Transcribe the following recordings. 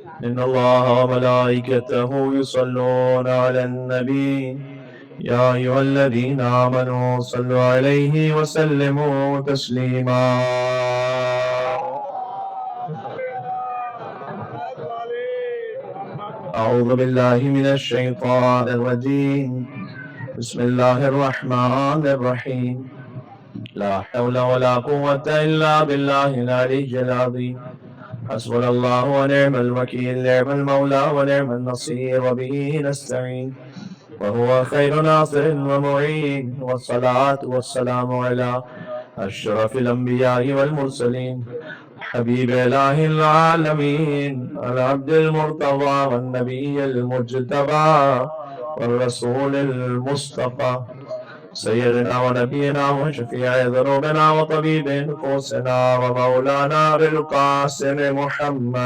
إن الله وملائكته يصلون على النبي يا أيها الذين آمنوا صلوا عليه وسلموا تسليما. أعوذ بالله من الشيطان الرجيم. بسم الله الرحمن الرحيم. لا حول ولا قوة إلا بالله العلي العظيم. حسبنا الله ونعم الوكيل، نعم المولى ونعم النصير، وبه نستعين، وهو خير ناصر ومعين. والصلاة والسلام على أشرف الأنبياء والمرسلين، حبيب إله العالمين، العبد المرتضى والنبي المجتبى والرسول المصطفى، سيدنا ونبينا وشفيع ذنوبنا وطبيب نفوسنا ومولانا بالقاسم محمد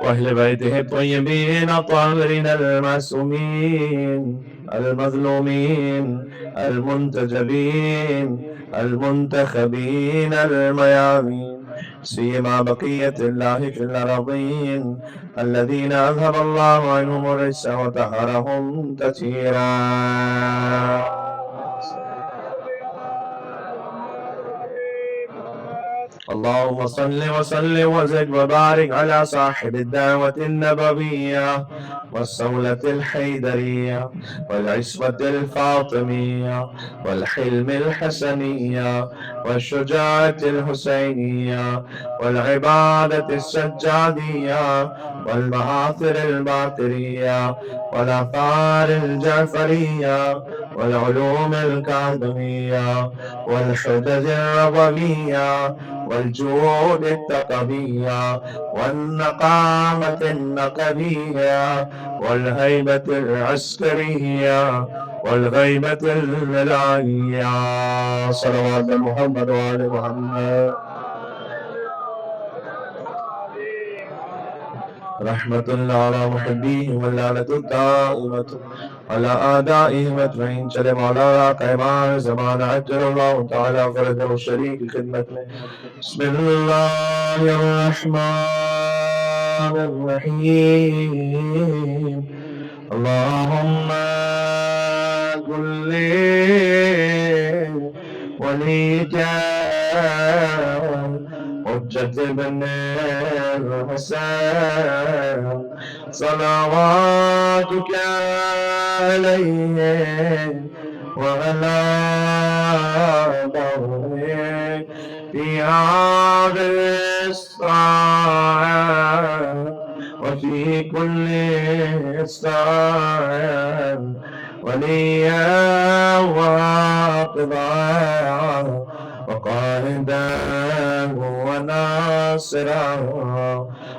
وأهل بيته الطيبين الطاهرين المعصومين المظلومين المنتجبين المنتخبين الميامين، سيما بقية الله في الأرضين الذين أذهب الله عنهم الرجس وطهرهم تطهيرا. اللهم صل وسلم وزد وبارك على صاحب الدعوة النبوية والصولة الحيدرية والعصمة الفاطمية والحلم الحسنية والشجاعة الحسينية والعبادة السجادية والمآثر الباقرية والآثار الجعفرية والعلوم الكاظمية والحجج الرضوية والجود التقوية والنقامة النقبية والهيبة العسكرية والغيبة الملائية. صلوات محمد وآل محمد. رحمة الله على محبيه واللعنة الدائمة على أعدائهم أجمعين. چلے مولا قیمہ زمان عجل اللہ تعالی فرد و شریک کی خدمت میں. بسم اللہ الرحمن الرحیم. اللہم کل ولیک حجت بن الحسین صلواتک علیہ وعلى ظهرك في هذه الساعة وفي كل ساعة وليا وحافظا وقائدا وناصرا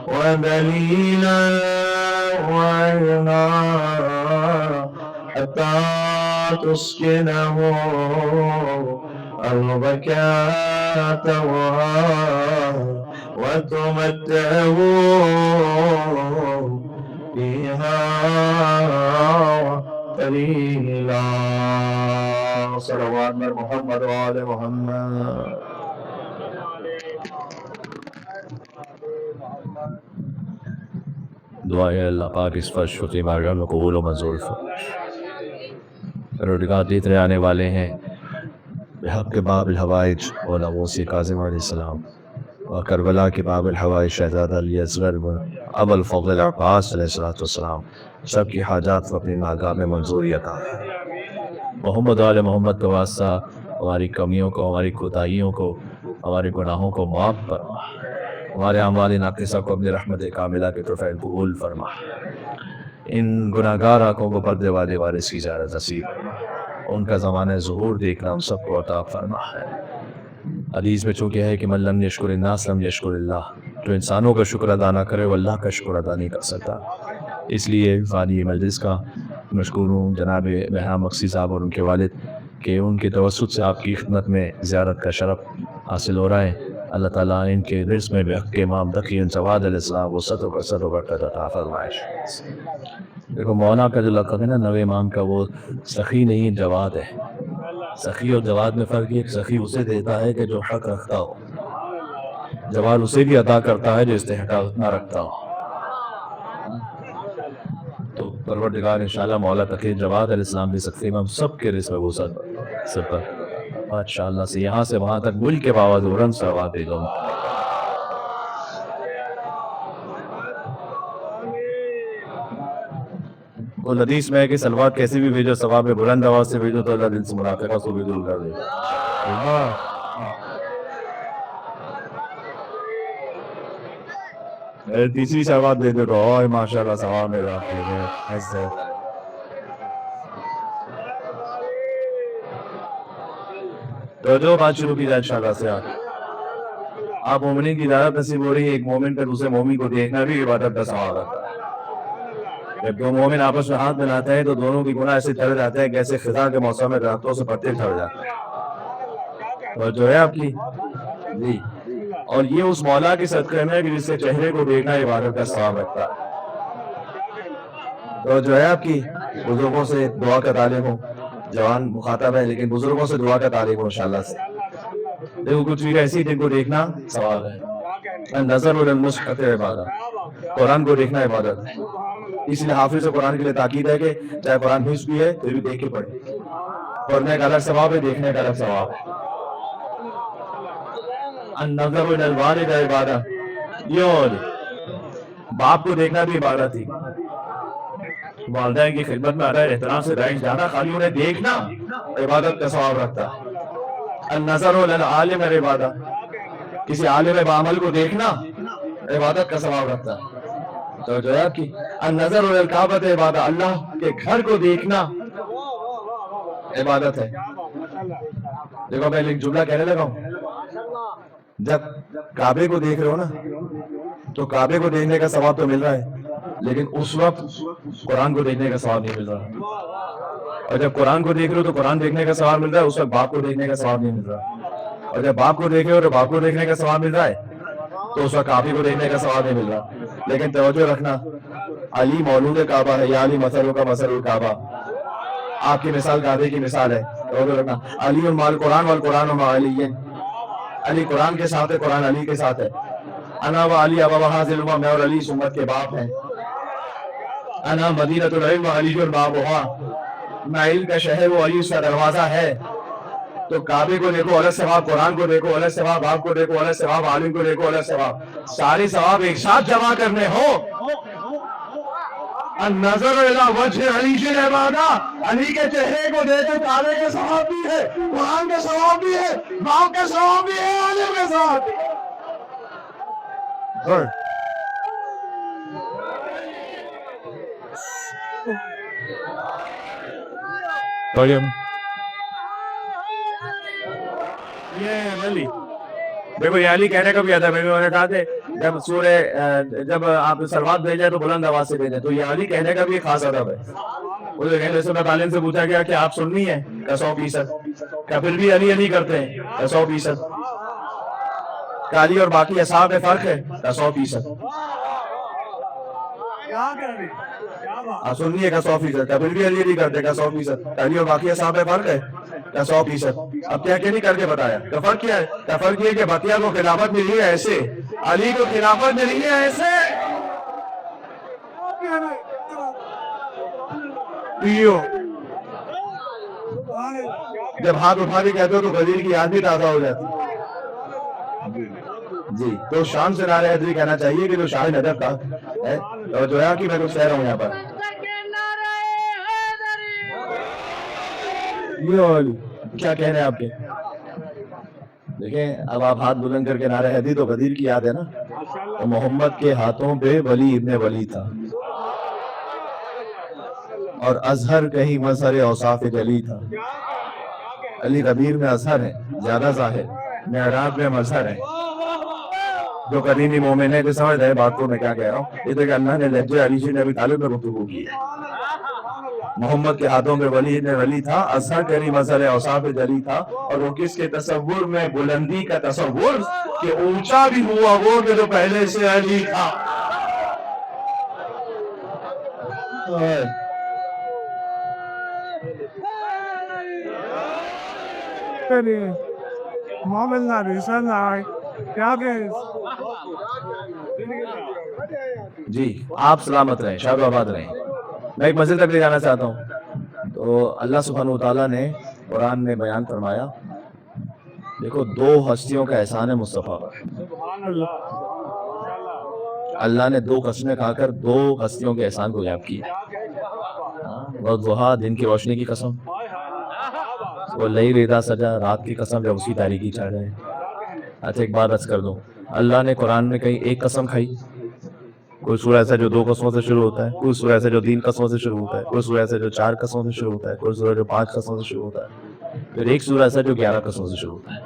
ودليلا وعينا حتى تسكنه أرضك توها وتمتعه فيها قليلا. صلوات محمد وآل محمد. دعائے اللہ پاک اس فرش شکری بارگاہ میں قبول و منظور فرمائے. روزگار دیتے آنے والے ہیں بحق باب الحوائج مولا موسی کاظم علیہ السلام اور کربلا کے باب الحوائج شہزادہ علی اصغر ابو الفضل العباس علیہ السلام. سب کی حاجات کو اپنی بارگاہ میں منظوری عطا ہے. محمد آل محمد کا واسطہ ہماری کمیوں کو، ہماری کوتاہیوں کو، ہمارے گناہوں کو معاف فرما. ہمارے اعمال ناقصہ کو اپنی رحمت کاملہ کے طرف قبول فرما. ان گناہگار آنکھوں کو پردے والے وارث کی زیارت نصیب فرما. ان کا زمانہ ظہور دیکھنا ہم سب کو عطا فرما ہے. حدیث میں چونکہ ہے کہ من لم یشکر الناس لم یشکر اللہ، جو انسانوں کا شکر ادا نہ کرے وہ اللہ کا شکر ادا نہیں کر سکتا. اس لیے فانی مجلس کا مشکور ہوں جناب بہرام مقصی صاحب اور ان کے والد کہ ان کے توسط سے آپ کی خدمت میں زیارت کا شرف حاصل ہو رہا ہے. اللہ تعالیٰ ان کے رزق میں بحق امام تقی سواد علیہ السلام وہ صد و برکت عطا فرمائے. دیکھو مولانا کا جو لقب ہے نا نوے امام کا، وہ سخی نہیں جواد ہے. سخی اور جواد میں فرق یہ، سخی اسے دیتا ہے کہ جو حق رکھتا ہو، جواد اسے بھی عطا کرتا ہے جو استحقاق نہ رکھتا ہو. تو پروردگار انشاءاللہ مولا تقی جواد علیہ السلام بھی سخی میں ہم سب کے رزق میں وسعت سپر ماشاء اللہ سے یہاں سے وہاں تک ملک کے باواز بلند ثواب دے دو. وہ حدیث میں ہے کہ سلوات کیسے بھی بھیجو ثواب میں بلند آواز سے بھیجو تو اللہ دل سے منافقہ کو بھی دور کر دے. تیسری سلوات دے دے تو اوہ ماشاءاللہ ثواب میں ایسے. تو جو بات شروع کی جائے انشاءاللہ سے آپ مومنین کی ہدایت نصیب ہو رہی ہے. ایک مومن پر دوسرے مومن کو دیکھنا بھی عبادت کا ثواب رہتا ہے. جب دو مومن آپس میں ہاتھ ملاتے ہیں تو دونوں کی گناہ ایسے ٹھہر جاتے ہیں جیسے خزاں کے موسم میں درختوں سے پتے ٹھہر جاتے ہیں. اور جو ہے آپ کی جی اور یہ اس مولا کے صدقے میں کہ جس کے چہرے کو دیکھنا عبادت کا ثواب رکھتا ہے. تو جو ہے آپ کی بزرگوں سے دعا کا تعلیم ہو. جوان مخاطب ہے لیکن بزرگوں سے دعا کا تعلیم ہو انشاءاللہ سے. دیکھو کچھ چیز ایسی جن کو دیکھنا ثواب ہے. نظر المشقت عبادت، قرآن کو دیکھنا عبادت ہے. اس لیے حافظ قرآن کے لیے تاکید ہے کہ چاہے قرآن حفظ بھی ہے تو بھی دیکھ کے پڑھے. پڑھنے کا الگ ثواب ہے، دیکھنے کا الگ ثواب ہے. النظر الوالد عبادت، یہ باپ کو دیکھنا بھی عبادت ہی. والدین کی خدمت میں ادائے احترام سے رائج جانا خالی انہیں دیکھنا عبادت کا ثواب رکھتا ہے. النظر العالم عبادت، کسی عالم بعمل کو دیکھنا عبادت کا ثواب رکھتا ہے. تو جو ہے آپ کی النظر الکعبۃ عبادت، اللہ کے گھر کو دیکھنا عبادت ہے. دیکھو میں ایک جملہ کہنے لگا ہوں، جب کعبے کو دیکھ رہے ہو نا تو کعبے کو دیکھنے کا ثواب تو مل رہا ہے لیکن اس وقت قرآن کو دیکھنے کا ثواب نہیں مل رہا. اور جب قرآن کو دیکھ رہے ہو تو قرآن دیکھنے کا ثواب مل رہا ہے، اس وقت باپ کو دیکھنے کا ثواب نہیں مل رہا. اور جب باپ کو دیکھ رہے ہو تو باپ کو دیکھنے کا ثواب مل رہا ہے تو اس وقت کعبے کو دیکھنے کا ثواب نہیں مل رہا. لیکن توجہ رکھنا، علی مولود کعبہ ہے، یا علی مثل کا مثل الکعبہ. آپ کی مثال کعبے کی مثال ہے. توجہ رکھنا، علی مال قرآن والقرآن مع علی، علی قرآن کے ساتھ ہے، قرآن علی کے ساتھ ہے. انا و علی ابا حاضر، میں اور علی امت کے باپ ہیں. انا مدینۃ العلم و علی بابھا، میں علم کا شہر وہ علی اس کا دروازہ ہے. تو کعبے کو دیکھو الگ ثواب، قرآن کو دیکھو الگ ثواب، باپ کو دیکھو الگ ثواب، عالم کو دیکھو الگ ثواب. سارے ثواب ایک ساتھ جمع کرنے ہو. النظر الی وجہ علی عبادت، علی کے چہرے کو دیکھو کعبے کا ثواب بھی ہے، قرآن کا ثواب بھی ہے، باپ کا ثواب بھی ہے، عالم کے ساتھ. دیکھو یہ علی کہنے کا بھی آتا ہے. میں نے کہا تھے جب آپ سلوات بھیجیں تو بلند آواز سے بھیجیں، تو یہ علی کہنے کا بھی خاص ادب ہے. جیسے میں تعلیم سے پوچھا گیا کہ آپ سننی ہے کا 100%، کیا پھر بھی علی علی کرتے ہیں کا 100%، کہ علی اور باقی اصحاب میں فرق ہے کا 100%. آپ سننی ہے کا 100%، کیا پھر بھی علی علی کرتے کا 100%، علی اور باقی اصحاب میں فرق ہے کا 100%. اب کیا نہیں کر کے بتایا کہ فرق کیا ہے. کیا فرق یہ کہ بطیہ کو خلافت ملی ہے ایسے، علی کو خلافت ملی ہے ایسے. جب ہاتھ اٹھا کے کہتے ہو تو غزیر کی یاد بھی تازہ ہو جاتی. جی تو شان سے نعرہ حیدری کہنا چاہیے کہ جو شان ادب تھا اور جو ہے کہ میں کچھ کہہ رہا ہوں یہاں پر. کیا کہہ رہے ہیں آپ کے؟ دیکھیں اب آپ ہاتھ بلند کر کے نعرہ حیدری، تو غدیر کی یاد ہے نا. تو محمد کے ہاتھوں پہ ولی ابن ولی تھا اور اظہر کہیں مظہر اوصاف جلی تھا. علی غدیر میں اظہر ہے زیادہ ظاہر، معراج میں مظہر ہے. جو قدیمی مومن ہے جو سمجھ رہے بات کو میں کیا کہہ رہا ہوں. یہ تو کہ اللہ نے لہجہ علی سے نبی طالب میں گفتگو کی ہے. محمد کے ہاتھوں میں ولی ابن ولی تھا، اظہر کہیں مظہر اوصاف جلی تھا. اور وہ کس کے تصور میں؟ بلندی کا تصور کہ اونچا بھی ہوا وہ کہ جو پہلے سے علی تھا. جی آپ سلامت رہیں، شاد و آباد رہیں. میں ایک مسئلے تک لے جانا چاہتا ہوں. تو اللہ سبحانہ وتعالیٰ نے قرآن میں بیان فرمایا، دیکھو دو ہستیوں کا احسان ہے مصطفیٰ. اللہ نے دو قسمیں کھا کر دو ہستیوں کے احسان کو یاد کیا. والضحیٰ دن کی روشنی کی قسم، واللیل اذا سجا رات کی قسم جب اس کی تاریکی چھا جائے. اچھا ایک بات عرض کر دوں، اللہ نے قرآن میں کہیں ایک قسم کھائی؟ کوئی سورہ ایسا جو دو قسموں سے شروع ہوتا ہے، کوئی سورہ ایسا جو 3 قسموں سے شروع ہوتا ہے، کوئی سورہ ایسا جو 4 قسموں سے شروع ہوتا ہے، کوئی سورہ جو 5 قسموں سے شروع ہوتا ہے، پھر ایک سورہ ایسا جو 11 قسموں سے شروع ہوتا ہے.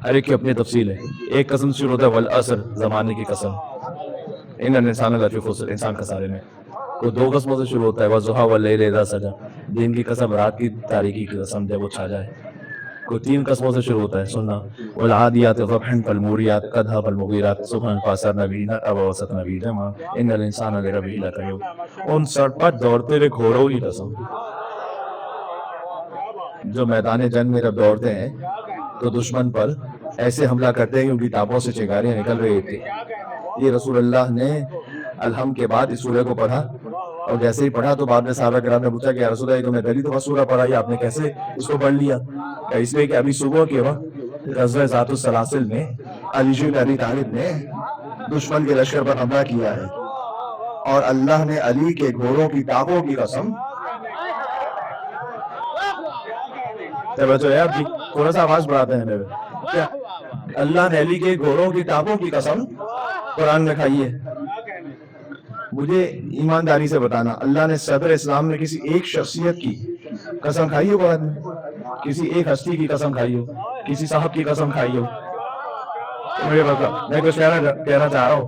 ہر ایک کی اپنی تفصیل ہے. ایک قسم سے شروع ہوتا ہے والعصر، زمانے کی قسم، ان الانسان لفی خسر، انسان خسارے میں. کوئی 2 قسموں سے شروع ہوتا ہے والضحیٰ واللیل اذا سجا، دن کی قسم، رات کی تاریکی کی قسم جب وہ چھا جائے. کوئی 3 قسموں سے شروع ہوتا ہے، سننا والعادیات ضبحا فالموریات قدحا فالمغیرات صبحا فاثرن به نقعا ووسطن به جمعا ان الانسان لربه لکنود. ان سڑ پر دوڑتے ہوئے گھوڑوں کی قسم، جو میدان جنگ میں جب دوڑتے ہیں تو دشمن پر ایسے حملہ کرتے ہیں کہ ان کی ٹانپوں سے چنگاریاں نکل رہی تھی. یہ رسول اللہ نے الحم کے بعد اس سورہ کو پڑھا، اور جیسے ہی پڑھا تو بعد میں صحابہ کرام نے پوچھا کہ یا رسول اللہ، تو میں پہلی دفعہ سورہ پڑھا، یہ آپ نے کیسے اس کو پڑھ لیا؟ اس لیے کہ ابھی صبح کے وقت غزوہ ذات السلاسل میں علی بن ابی طالب نے دشمن کے لشکر پر حملہ کیا ہے، اور اللہ نے علی کے گھوڑوں کی ٹانپوں کی قسم، آپ جی تھوڑا سا آواز بڑھاتے ہیں میرے، کیا اللہ نے علی کے گھوڑوں کی ٹانپوں کی قسم قرآن میں کھائی ہے. مجھے ایمانداری سے بتانا، اللہ نے صدر اسلام میں کسی ایک شخصیت کی قسم کھائی ہو قرآن میں؟ کسی ایک ہستی کی قسم کھائی ہو؟ کسی صاحب کی قسم کھائی ہو؟ مجھے بتا، میں کچھ کہنا چاہ رہا ہوں،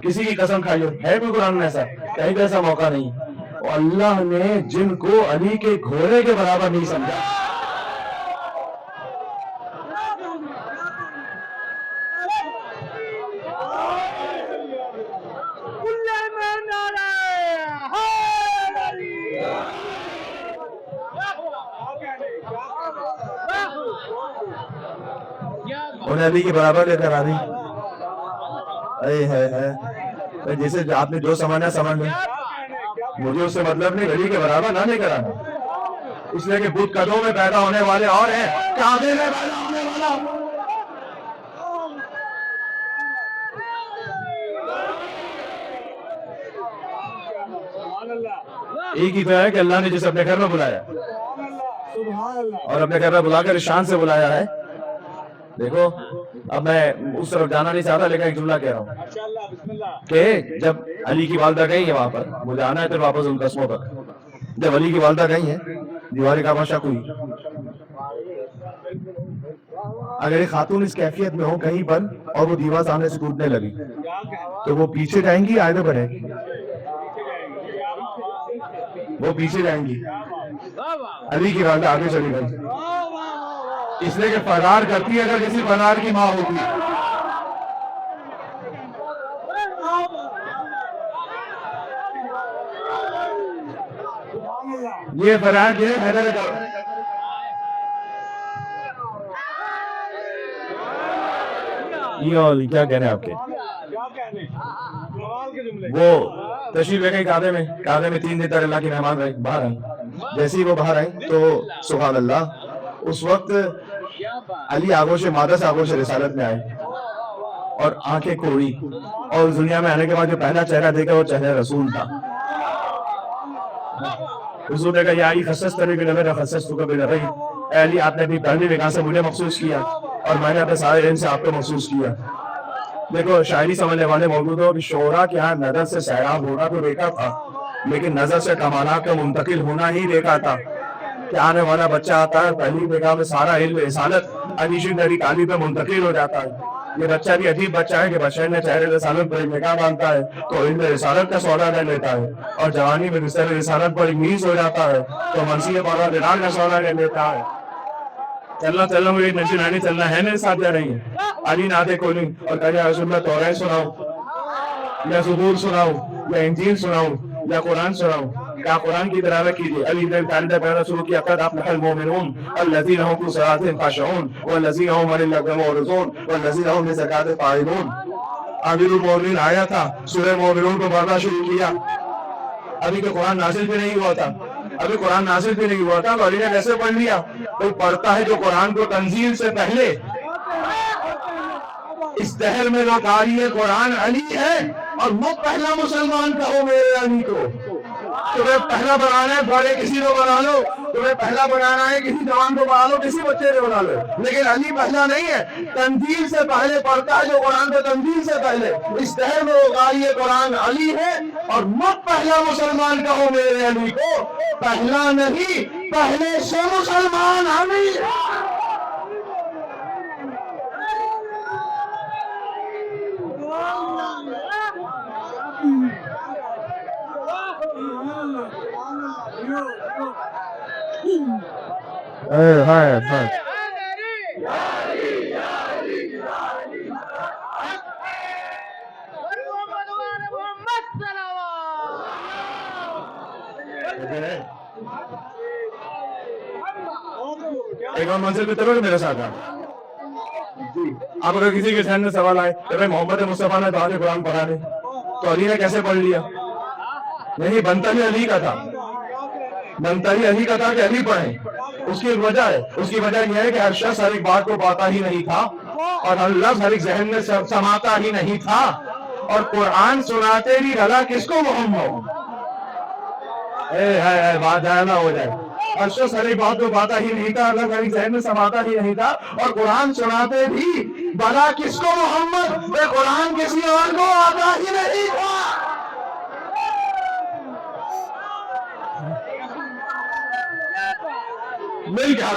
کسی کی قسم کھائی ہو؟ ہے کوئی قرآن میں ایسا؟ کہیں پہ ایسا موقع نہیں. اللہ نے جن کو علی کے گھوڑے کے برابر نہیں سمجھا، انہیں علی کے برابر لے کر آ رہی. جیسے آپ نے جو سمجھنا سمجھ لیں، مجھے اس سے مطلب نہیں، علی کے برابر نہ لے کر آنا، اس لیے کہ بت قدوں میں پیدا ہونے والے اور ہیں، کعبے میں پیدا ہونے والا. ایک ہی تو ہے کہ اللہ نے جسے اپنے گھر میں بلایا اور اپنے گھر میں بلا کر اس شان سے بلایا ہے. دیکھو اب میں اس طرف جانا نہیں چاہتا، لیکن ایک جملہ کہہ رہا ہوں کہ جب علی کی والدہ گئی ہے وہاں پر، مجھے آنا ہے پھر واپس ان قسموں پر، جب علی کی والدہ گئی ہیں دیوار کعبہ شک ہوئی. اگر ایک خاتون اس کیفیت میں ہو کہیں پر اور وہ دیوار سامنے سے ٹوٹنے لگی تو وہ پیچھے جائیں گی آگے بڑھیں گی؟ وہ پیچھے جائیں گی. علی کی والدہ آگے چلی گئی، اس لیے کہ فرار کرتی ہے اگر کسی فرار کی ماں ہوتی. یہ فرار ہے حیدر کا. یہ کیا کہنے آپ کے، وہ تشریف لے گئی کعبے میں 3 دن تک اللہ کی مہمان رہے، باہر آئیں. جیسے ہی وہ باہر آئیں تو سبحان اللہ اس وقت علی آغوش مادہ سے آغوش رسالت میں آئے اور آنکھیں کوڑی، اور دنیا میں آنے کے بعد جو پہلا چہرہ دیکھا وہ چہرہ رسول تھا. حضور نے کہا یا علی خصصت بھی بنظر خصصتک بنظر، اے علی آپ نے اپنی پہلی نگاہ سے مجھے مخصوص کیا اور میں نے اپنے سارے علم سے آپ کو مخصوص کیا. دیکھو شاعری سمجھنے والے موجود ہو کہ شعراء کے ہاں نظر سے سیراب ہونا تو دیکھا تھا، لیکن نظر سے کمالات کا منتقل ہونا ہی دیکھا تھا. کہ آنے والا بچہ آتا ہے پہلی نگاہ میں سارا علم رسالت علی بن ابی طالب پہ منتقل ہو جاتا ہے. یہ بچہ بھی عجیب بچہ ہے کہ بشر نے چہرے رسالت پر ایک نگاہ مانتا ہے تو علم رسالت کا سودا لے لیتا ہے، اور جوانی میں بستر رسالت پر ایک نیز ہو جاتا ہے تو منصب بالا دینار کا سودا لے لیتا ہے. چلنا مجھے نشانی چلنا ہے، میرے ساتھ جا رہی ہے. علی نادے کھولی اور کہا یا رسول اللہ توریت سناؤ یا زبور سناؤ یا انجیل سناؤ یا قرآن سناؤ. کیا قرآن کی تلاوت کیجیے. علی بن طالب نے پہلا شروع کیا قد افلح المؤمنون الذین هم فی صلاتهم خاشعون والذین هم عن اللغو معرضون والذین هم للزکاة فاعلون. امیر المؤمنین آیا تھا, سورہ مومنون کو پڑھنا شروع کیا. ابھی تو قرآن نازل بھی نہیں ہوا تھا, ابھی قرآن نازل بھی نہیں ہوا تھا, تو علی نے کیسے پڑھ لیا؟ کوئی پڑھتا ہے جو قرآن کو تنزیل سے پہلے. اس دہر میں جو قاری قرآن علی ہے, اور وہ پہلا مسلمان کہو میرے علی کو. تمہیں پہلا بنانا ہے بڑے کسی کو بنا لو, تمہیں پہلا بنانا ہے کسی جوان کو بنا لو, کسی بچے کو بنا لو, لیکن علی پہلا نہیں ہے. تنزیل سے پہلے پڑھتا ہے جو قرآن کو تنزیل سے پہلے. اس دہر میں وہ قاری قرآن علی ہے, اور مجھ پہلا مسلمان کہو میرے علی کو. پہلا نہیں, پہلے سے مسلمان علی. ایک اور منزل پہ چلو میرے ساتھ. آپ اگر کسی کے ذہن میں سوال آئے کہ بھائی محمد مصطفیٰ نے بعد قرآن پڑھا نہیں, تو علی نے کیسے پڑھ لیا؟ نہیں, بنتا ہی علی کا تھا, بنتا ہی علی کا تھا کہ علی پڑھیں. اس کی وجہ ہے, اس کی وجہ یہ ہے کہ ہر شخص ہر ایک بات کو پاتا ہی نہیں تھا, اور ہر لفظ ہر ایک ذہن میں سماتا ہی نہیں تھا. اور قرآن سناتے بھی بھلا کس کو محمد, بات جائے نہ ہو جائے. ہر شخص ہر ایک بات کو پاتا ہی نہیں تھا, اللہ ہر ایک ذہن میں سماتا ہی نہیں تھا, اور قرآن سناتے بھی بھلا کس کو محمد, بے قرآن کسی اور کو آتا ہی نہیں تھا. مل گیا.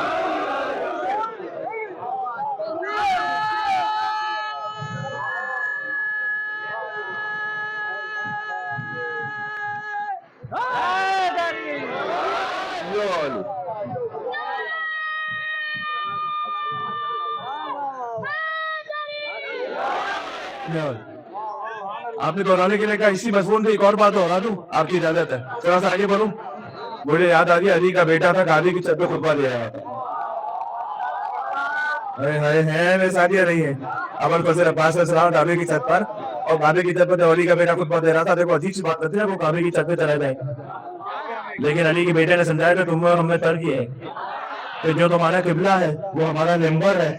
آپ نے دہرانے کے لیے کہا, اسی مضمون پہ ایک اور بات دوہرا دوں, آپ کی اجازت ہے؟ تھوڑا سا آگے بڑھوں. مجھے یاد آ گیا, علی کا بیٹا تھا, کعبے کی چھت پہ خطبہ دے رہا تھا. میرے ساتھی نہیں ہے. ابو الفضل عباس علیہ السلام کعبے کی چھت پر, اور کعبے کی چھت پر علی کا بیٹا خطبہ دے رہا تھا. دیکھو عجیب سی بات کرتے ہیں, وہ کعبے کی چھت پہ چلا جائے, لیکن علی کے بیٹے نے سمجھایا کہ تم اور ہم نے ترک ہے کہ جو تمہارا قبلہ ہے وہ ہمارا ممبر ہے.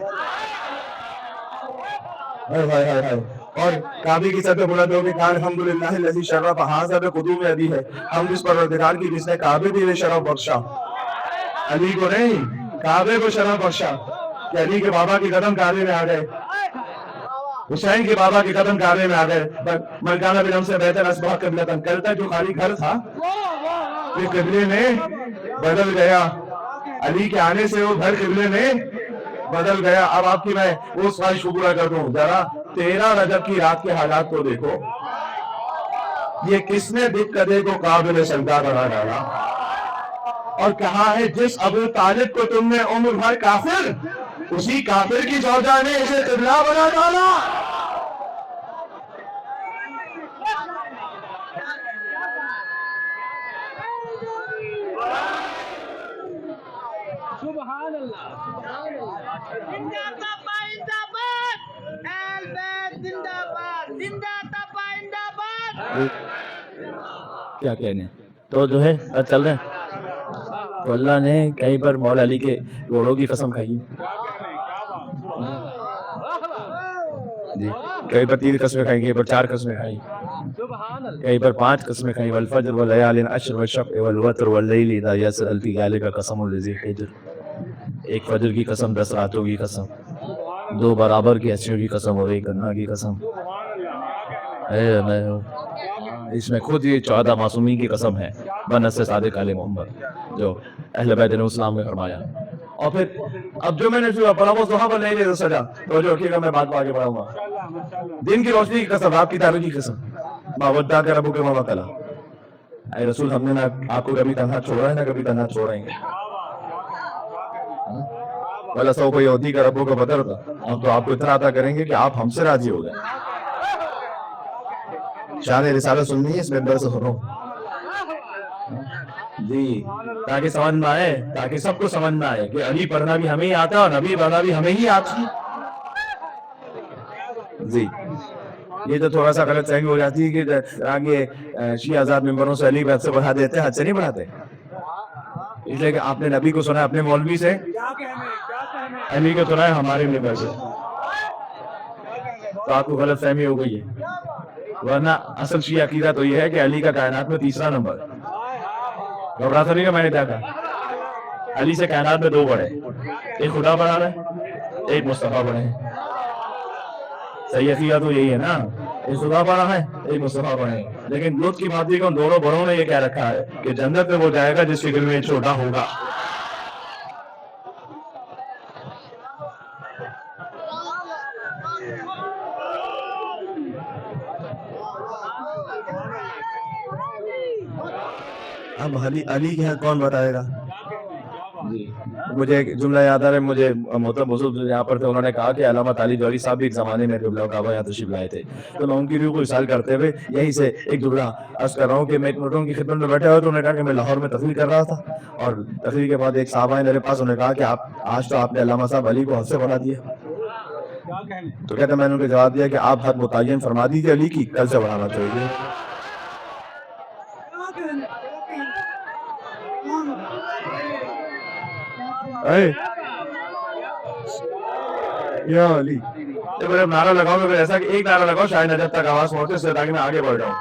اور کعبے کی چھت پہ بلند ہو کے کہا الحمدللہ الذی شرف ھذا بقدوم ابی ہے, ہم اس پروردگار کی جس نے کعبے بھی شرف بخشا. علی کو نہیں, کعبے کو شرف بخشا, کہ علی کے بابا کے قدم کعبے میں آ گئے, حسین کے بابا کے قدم کعبے میں آ گئے. ملکانہ بن سے بہتر اصبح قبلتن, کل تک جو خالی گھر تھا وہ قبلے میں بدل گیا. علی کے آنے سے وہ گھر قبلے میں بدل گیا. اب آپ کی میں وہ خواہش پورا کر دوں, ذرا 13 رجب کی رات کے حالات کو دیکھو. یہ کس نے دقدے کو قابل سجدہ بنا ڈالا, اور کہا ہے جس ابو طالب کو تم نے عمر بھر کافر, اسی کافر کی زوجہ نے اسے قبلہ بنا ڈالا. سبحان اللہ. زندہ تپا زندہ باد, اہل بیت زندہ باد, زندہ تپا زندہ باد. کیا کہنے تو جو ہے چل رہے ہیں. تو اللہ نے کہیں پر مولا علی کے گھوڑوں کی قسم کھائی, جی کہیں پر 3 قسمیں کھائی, کہیں پر 4 قسمیں کھائی, کہیں پر 5 قسمیں کھائی. والفجر واللیال عشر والشفع والوتر واللیل اذا یسر فی ذلک قسم لذی حجر. ایک فجر کی قسم, 10 راتوں کی قسم, 2 برابر کی اچھیوں کی قسم اور 1 گناہ کی قسم. اس میں خود یہ 14 معصومین کی قسم ہے بنص صادق علیہ محمد, جو اہل بیت علیہ السلام نے فرمایا. اور پھر اب جو میں نے پڑھا وہ ضحیٰ پر نہیں لے سجا, تو جو رکھیے گا میں بات آگے بڑھاؤں گا. دن کی روشنی کی قسم, رات کی تاریکی کی قسم, ما ودعک ربک وما قلی. اے رسول, ہم نے نہ آپ کو کبھی تنہا چھوڑا ہے نہ کبھی تنہا چھوڑیں گے. وَلَسَوْفَ يُعْطِيكَ رَبُّكَ فَتَرْضَىٰ, ہم تو آپ کو اتنا عطا کریں گے کہ آپ ہم سے راضی ہو گئے. شان رسالت سننی ہے, اس ممبر سے سنو. جی تاکہ سمجھ میں آئے, تاکہ سب کو سمجھ میں آئے کہ علی پڑھنا بھی ہمیں ہی آتا ہے اور نبی پڑھنا بھی ہمیں ہی آتا ہے. جی یہ تو تھوڑا سا غلط فہمی ہو جاتی ہے کہ آگے شیعہ آزاد ممبروں سے علی بیت سے بڑھا دیتے ہیں, حد سے نہیں بڑھاتے. اس لیے کہ آپ نے نبی کو سنا ہے اپنے مولوی سے, علی کو سنا ہے ہمارے ممبر سے, تو آپ کو غلط فہمی ہو گئی ہے. ورنہ اصل شیعہ عقیدہ تو یہ ہے کہ علی کا کائنات میں تیسرا نمبر. گھبرا تو نہیں کہ میں نے کیا کہا, علی سے کائنات میں 2 بڑے, ایک خدا بنا ہے, ایک مصطفیٰ بنے ہیں. صحیح عقیدہ تو یہی ہے نا, ایک خدا بنا ہے, ایک مصطفیٰ بنے. لیکن لطف کی بات کہ ان دونوں بڑوں نے یہ کہہ رکھا ہے کہ جنت میں وہ جائے گا جس کے دل میں ایک چھوٹا ہوگا. اب علی کے کون بتائے گا. مجھے ایک جملہ یاد آ رہا ہے, مجھے محترم بزرگ یہاں پر تھے, انہوں نے کہا کہ علامہ طالب جوہری صاحب بھی ایک زمانے میں قبلہ کعبہ یہاں تشریف لائے تھے. تو میں ان کی روح کو اصال کرتے ہوئے یہیں سے ایک جملہ عرض کر رہا ہوں کہ میں ان کی خدمت میں بیٹھا ہوا, تو انہوں نے کہا کہ میں لاہور میں تقریر کر رہا تھا, اور تقریر کے بعد ایک صاحب آئے میرے پاس, انہوں نے کہا کہ آج تو آپ نے علامہ صاحب علی کو حد سے بڑھا دیا. تو کہتے میں نے ان کو جواب دیا کہ آپ حد متعین فرما دیجیے علی کی, کل سے بڑھانا چاہیے. یا علی میرا نعرہ لگاؤ, میں ایسا کہ ایک نعرہ لگاؤ شاید نجف تک آواز پہنچے, اس سے تاکہ میں آگے بڑھ جاؤں.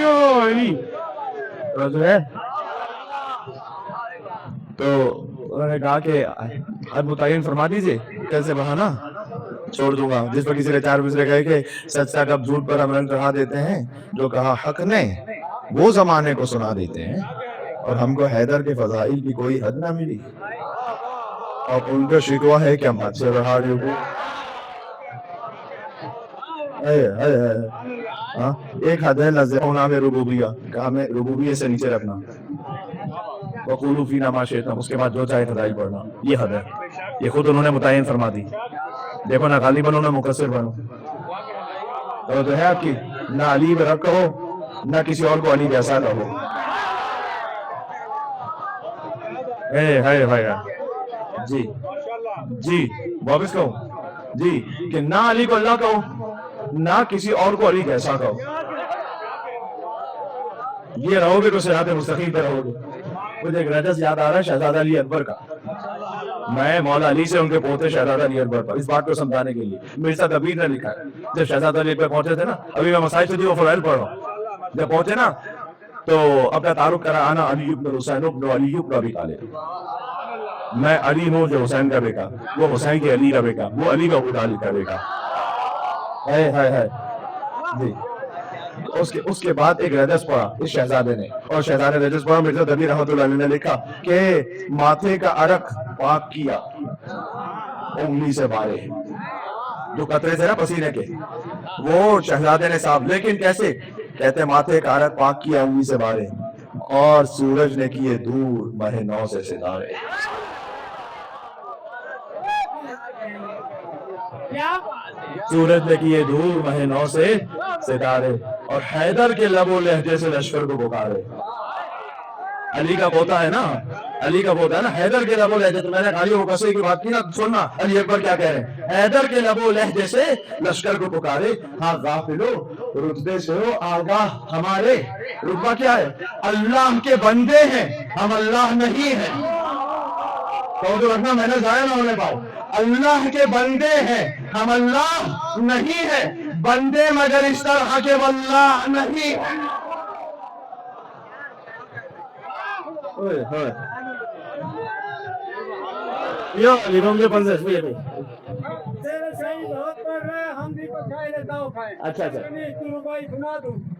یا علی جو ہے, تو انہوں نے کہا کہ حد متعین فرما دیجیے, کیسے بہانا چھوڑ دوں گا. جس پر کسی نے 4 مصرے کہے کہ سچ کا کب جھوٹ پر ہم رنگ چڑھا دیتے ہیں, جو کہا حق نے وہ زمانے کو سنا دیتے ہیں, اور ہم کو حیدر کے فضائل کی کوئی حد نہ ملی, اور ان کا شکوہ ہے کہ ہم حد سے بڑھا رہے ہو. ایک حد ہے لذت نام ربوبیہ, کہ ہمیں ربوبیہ سے نیچے رکھنا, وقولوا فینا ما شئتم, اس کے بعد جو چاہے خدائی پڑھنا, یہ حد ہے. یہ خود انہوں نے متعین فرما دی. دیکھو نہ غالب بنو نہ مقصر بنو, تو ہے آپ کی نہ علی میں رکھ کہو, نہ کسی اور کو علی جیسا کہو. جی جی واپس کہو جی, کہ نہ علی کو اللہ کہو, نہ کسی اور کو علی جیسا کہو. یہ رہو گے تو صراط مستقیم پہ رہو گے. مجھے ایک رجس یاد آ رہا ہے شہزادہ علی اکبر کا. میں مولا علی سے ان کے پوتے شہزادہ علی اکبر پر اس بات کو سمجھانے کے لیے, مرزا کبیر نے لکھا ہے, جب شہزادہ علی اکبر پہنچے تھے نا, ابھی میں مسائل سے وہ فضائل پڑھ رہا ہوں, جب پہنچے نا تو اپنا تعارف کرا, انا علی بن حسین بن علی بن ابی طالب, میں علی ہوں جو حسین کا بیٹا, وہ حسین کے علی کا بیٹا, وہ علی کا ابو طالب کا بیٹا. ہے جی. اس کے بعد ایک رجس پڑھا اس شہزادے نے, اور شہزادے نے رجس پڑھا, مرزا دبیر رحمۃ اللہ علیہ نے لکھا کہ ماتھے کا عرق پاک کیا انگلی سے بارے, جو قطرے تھے نا پسینے کے, وہ شہزادے نے صاف. لیکن کیسے, کہتے ماتھے کا عرق پاک کیا انگلی سے بارے, اور سورج نے کیے دور ماہ 9 سے ستارے. سورج نے کیے دور ماہ 9 سے ستارے, اور حیدر کے لب و لہجے سے لشکر کو پکارے. علی کا پوتا ہے نا, علی کا پوتا ہے نا, حیدر کے لب و لہجے. تو میں نے علی و قصے کی بات کی نا, سننا علی اکبر کیا کہہ رہے ہیں, حیدر کے لب و لہجے سے لشکر کو پکارے. ہاں غافلو رتبے سے ہو آگاہ, ہمارے رتبہ کیا ہے, اللہ کے بندے ہیں, ہم اللہ نہیں ہیں. تو رکھنا میں نے ضائع نہ ہونے پاؤ, اللہ کے بندے ہیں, ہم اللہ نہیں ہیں, بندے مگر اس طرح کے واللہ نہیں. اچھا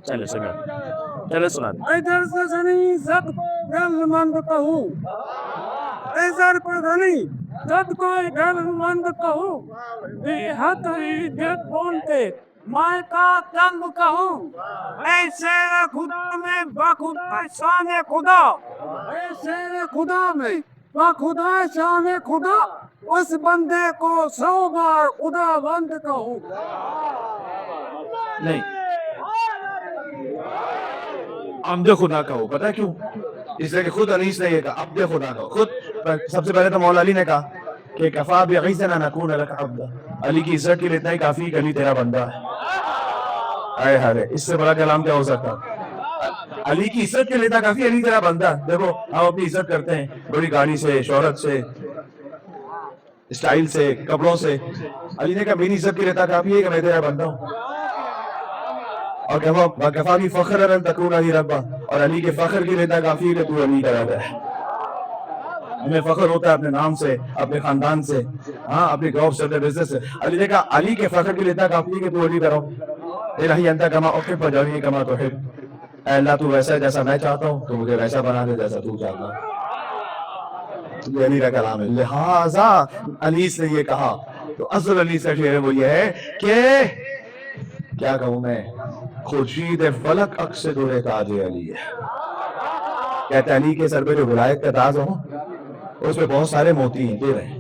چلے سنا ادھر سے سنی سب کو گل مند کہوں, ادھر کو سنی سب کو گل مند کہوں, حد عزت بولتے میں کا تنگ کہوں. اے شیر خدا میں بخدا شان خدا, اے شیر خدا میں بخدا شان خدا, اس بندے کو 100 بار خدا بند کہوں. نہیں عبد خدا کہو. پتہ ہے کیوں؟ اس لیے کہ خود انیس نے یہ کہا عبد خدا کہو. خود سب سے پہلے تو مولا علی نے کہا کہ کفا بعزنا نکون لک عبدا. علی کی عزت کے لیے اتنا ہی کافی کہ علی تیرا بندہ ہے. اے ہارے اس سے بڑا کلام کیا ہو سکتا؟ علی کی عزت کے لیے اتنا کافی علی تیرا بندہ. دیکھو ہم اپنی عزت کرتے ہیں بڑی گاڑی سے، شہرت سے، اسٹائل سے، کپڑوں سے. علی نے کہا میری عزت کے لیے اتنا کافی ہے کہ میں تیرا بندہ ہوں. اور کفا بھی فخر ان تکون علی ربا. اور علی کے فخر کے لیے اتنا کافی ہے کہ تو علی کا رب ہے. ہمیں فخر ہوتا ہے اپنے نام سے، اپنے خاندان سے، ہاں اپنی گروپ سے، اپنے بزنس سے. علی نے کہا علی کے فخر کے لیے اتنا کافی ہے کہ تو علی کا رب. الہی انت کما احب وجعلنی کما تحب. اے اللہ تو ویسا ہے جیسا میں چاہتا ہوں، تو مجھے ویسا بنا دے جیسا تو چاہتا ہے. یہ علی کا کلام ہے. لہٰذا انیس نے یہ کہا تو اصل انیس کا شعر وہ یہ ہے کہ کیا کہوں میں، خورشید فلک عکس دور تاج علی ہے. کہتے ہیں علی کے سر پہ جو ولایت کا تاج ہو اس پہ بہت سارے موتی ہیں دے رہے،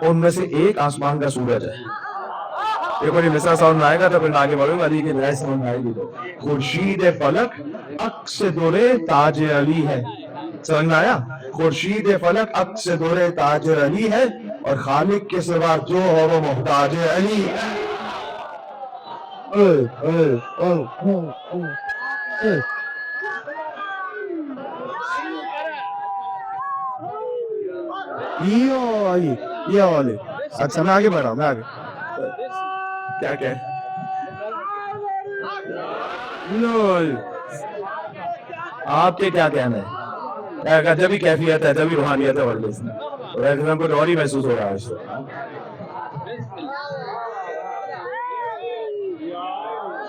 ان میں سے ایک آسمان کا سورج ہے. ایک بار مصرع ساؤنڈ آئے گا تو پھر آگے بڑھوں گا. علی کے نئے ساؤنڈ آئے گی تو خورشید فلک عکس دور تاج علی ہے. سمجھ میں آیا؟ خورشید فلک عکس دور تاج علی ہے اور خالق کے سوا جو ہو وہ محتاج علی ہے. یہ والے اچھا میں آگے بڑھا میں آگے کیا کہ آپ کے کیا کہنا ہے؟ جبھی کیفیت ہے جبھی روحانیت ہے ورلڈ میں ہم کو اور ہی محسوس ہو رہا ہے اس سے.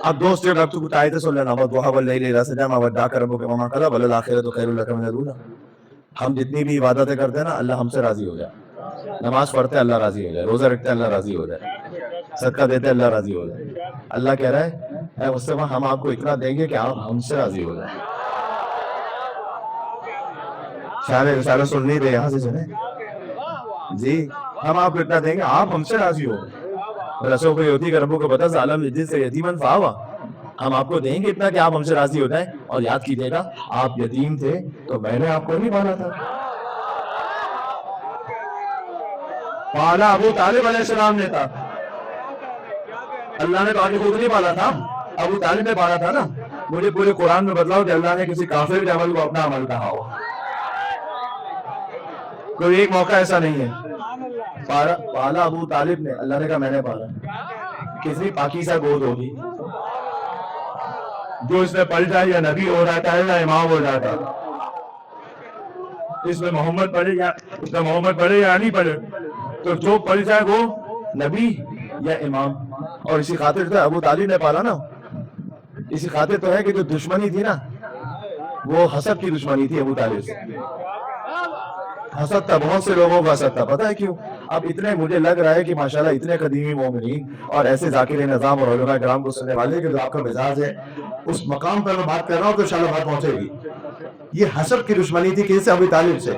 اب دوست جو رب کو آیت سن لینا وضحى والليل اذا سجى ما ودعك ربك وما قلى وللآخرة خير لك من الاولى. ہم جتنی بھی عبادتیں کرتے ہیں نا اللہ ہم سے راضی ہو جائے. نماز پڑھتے ہیں اللہ راضی ہو جائے، روزہ رکھتے ہیں اللہ راضی ہو جائے، صدقہ دیتے ہیں اللہ راضی ہو جائے. اللہ کہہ رہا ہے اے مصطفیٰ ہم آپ کو اتنا دیں گے کہ آپ ہم سے راضی ہو جائیں. شاعر رسالہ سن نہیں رہے یہاں سے سنیں جی. ہم آپ کو اتنا دیں گے آپ ہم سے راضی ہو. رسول کو یوتی کا ربوں کو پتہ ظالم جس سے یتیمن فاوا. ہم آپ کو دیں گے اتنا کہ آپ ہم سے راضی ہو جائیں. اور یاد کیجیے گا آپ یتیم تھے تو میں نے آپ کو نہیں پالا تھا. پالا ابو طالب علیہ السلام نے تھا. اللہ نے تو آگے خود نہیں پالا تھا، ابو طالب نے پالا تھا نا. مجھے پورے قرآن میں بتلاؤ کہ اللہ نے کسی کافر کے عمل کو اپنا عمل کہا ہو. کوئی ایک موقع ایسا نہیں ہے. پالا ابو طالب نے، اللہ نے کہا میں نے پالا. کسی پاکیزہ گود ہوگی جو اس میں پڑھ جائے یا نبی ہو جاتا ہے یا امام ہو جاتا ہے. اس میں محمد پڑھے یا نہیں پڑھے، تو جو پڑھ جائے وہ نبی یا امام. اور اسی خاطر تو ابو طالب نے پالا نا. اسی خاطر تو ہے کہ جو دشمنی تھی نا وہ حسد کی دشمنی تھی ابو طالب سے. حسد تھا، بہت سے لوگوں کا حسد تھا. پتہ ہے کیوں؟ اب اتنے مجھے لگ رہا ہے کہ ماشاءاللہ اتنے قدیمی مومنین اور ایسے ذاکر نظام اور علماء کرام کو سننے والے کہ جو آپ کا مزاج ہے اس مقام پر میں بات کر رہا ہوں تو انشاءاللہ بات پہنچے گی. یہ حسد کی دشمنی تھی کس سے؟ ابو طالب سے.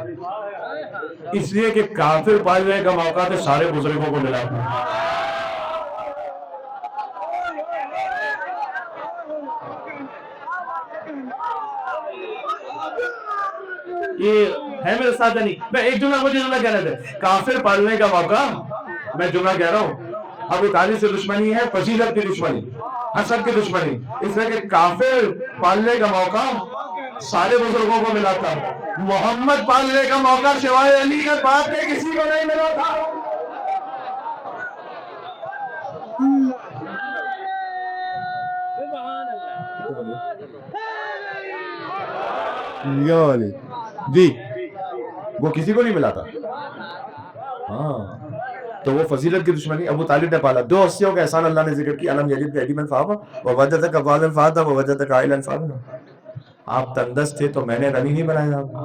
اس لیے کہ کافر پالنے کا موقع تو سارے بزرگوں کو ملا. یہ ہے میرے ساتھ نہیں. میں ایک مجھے جملہ کہہ رہے تھے کافر پالنے کا موقع. میں جملہ کہہ رہا ہوں ابو طالب سے دشمنی ہے، فضیلت کی دشمنی، حسد کی دشمنی. اس لیے کہ کافر پالنے کا موقع سارے بزرگوں کو ملا تھا. محمد پالنے کا موقع سوائے علی کے باپ کے کسی کو نہیں ملا تھا. جی وہ کسی کو نہیں ملا تھا. ہاں تو وہ فضیلت کی دشمنی ابو طالب نے پالا. دو ہستیوں کا احسان اللہ نے ذکر کیا. علم یلد یتیما فآویٰ ووجدک ضالا فہدیٰ ووجدک عائلا فأغنیٰ. آپ تندرست تھے تو میں نے غنی نہیں بنایا آپ کو.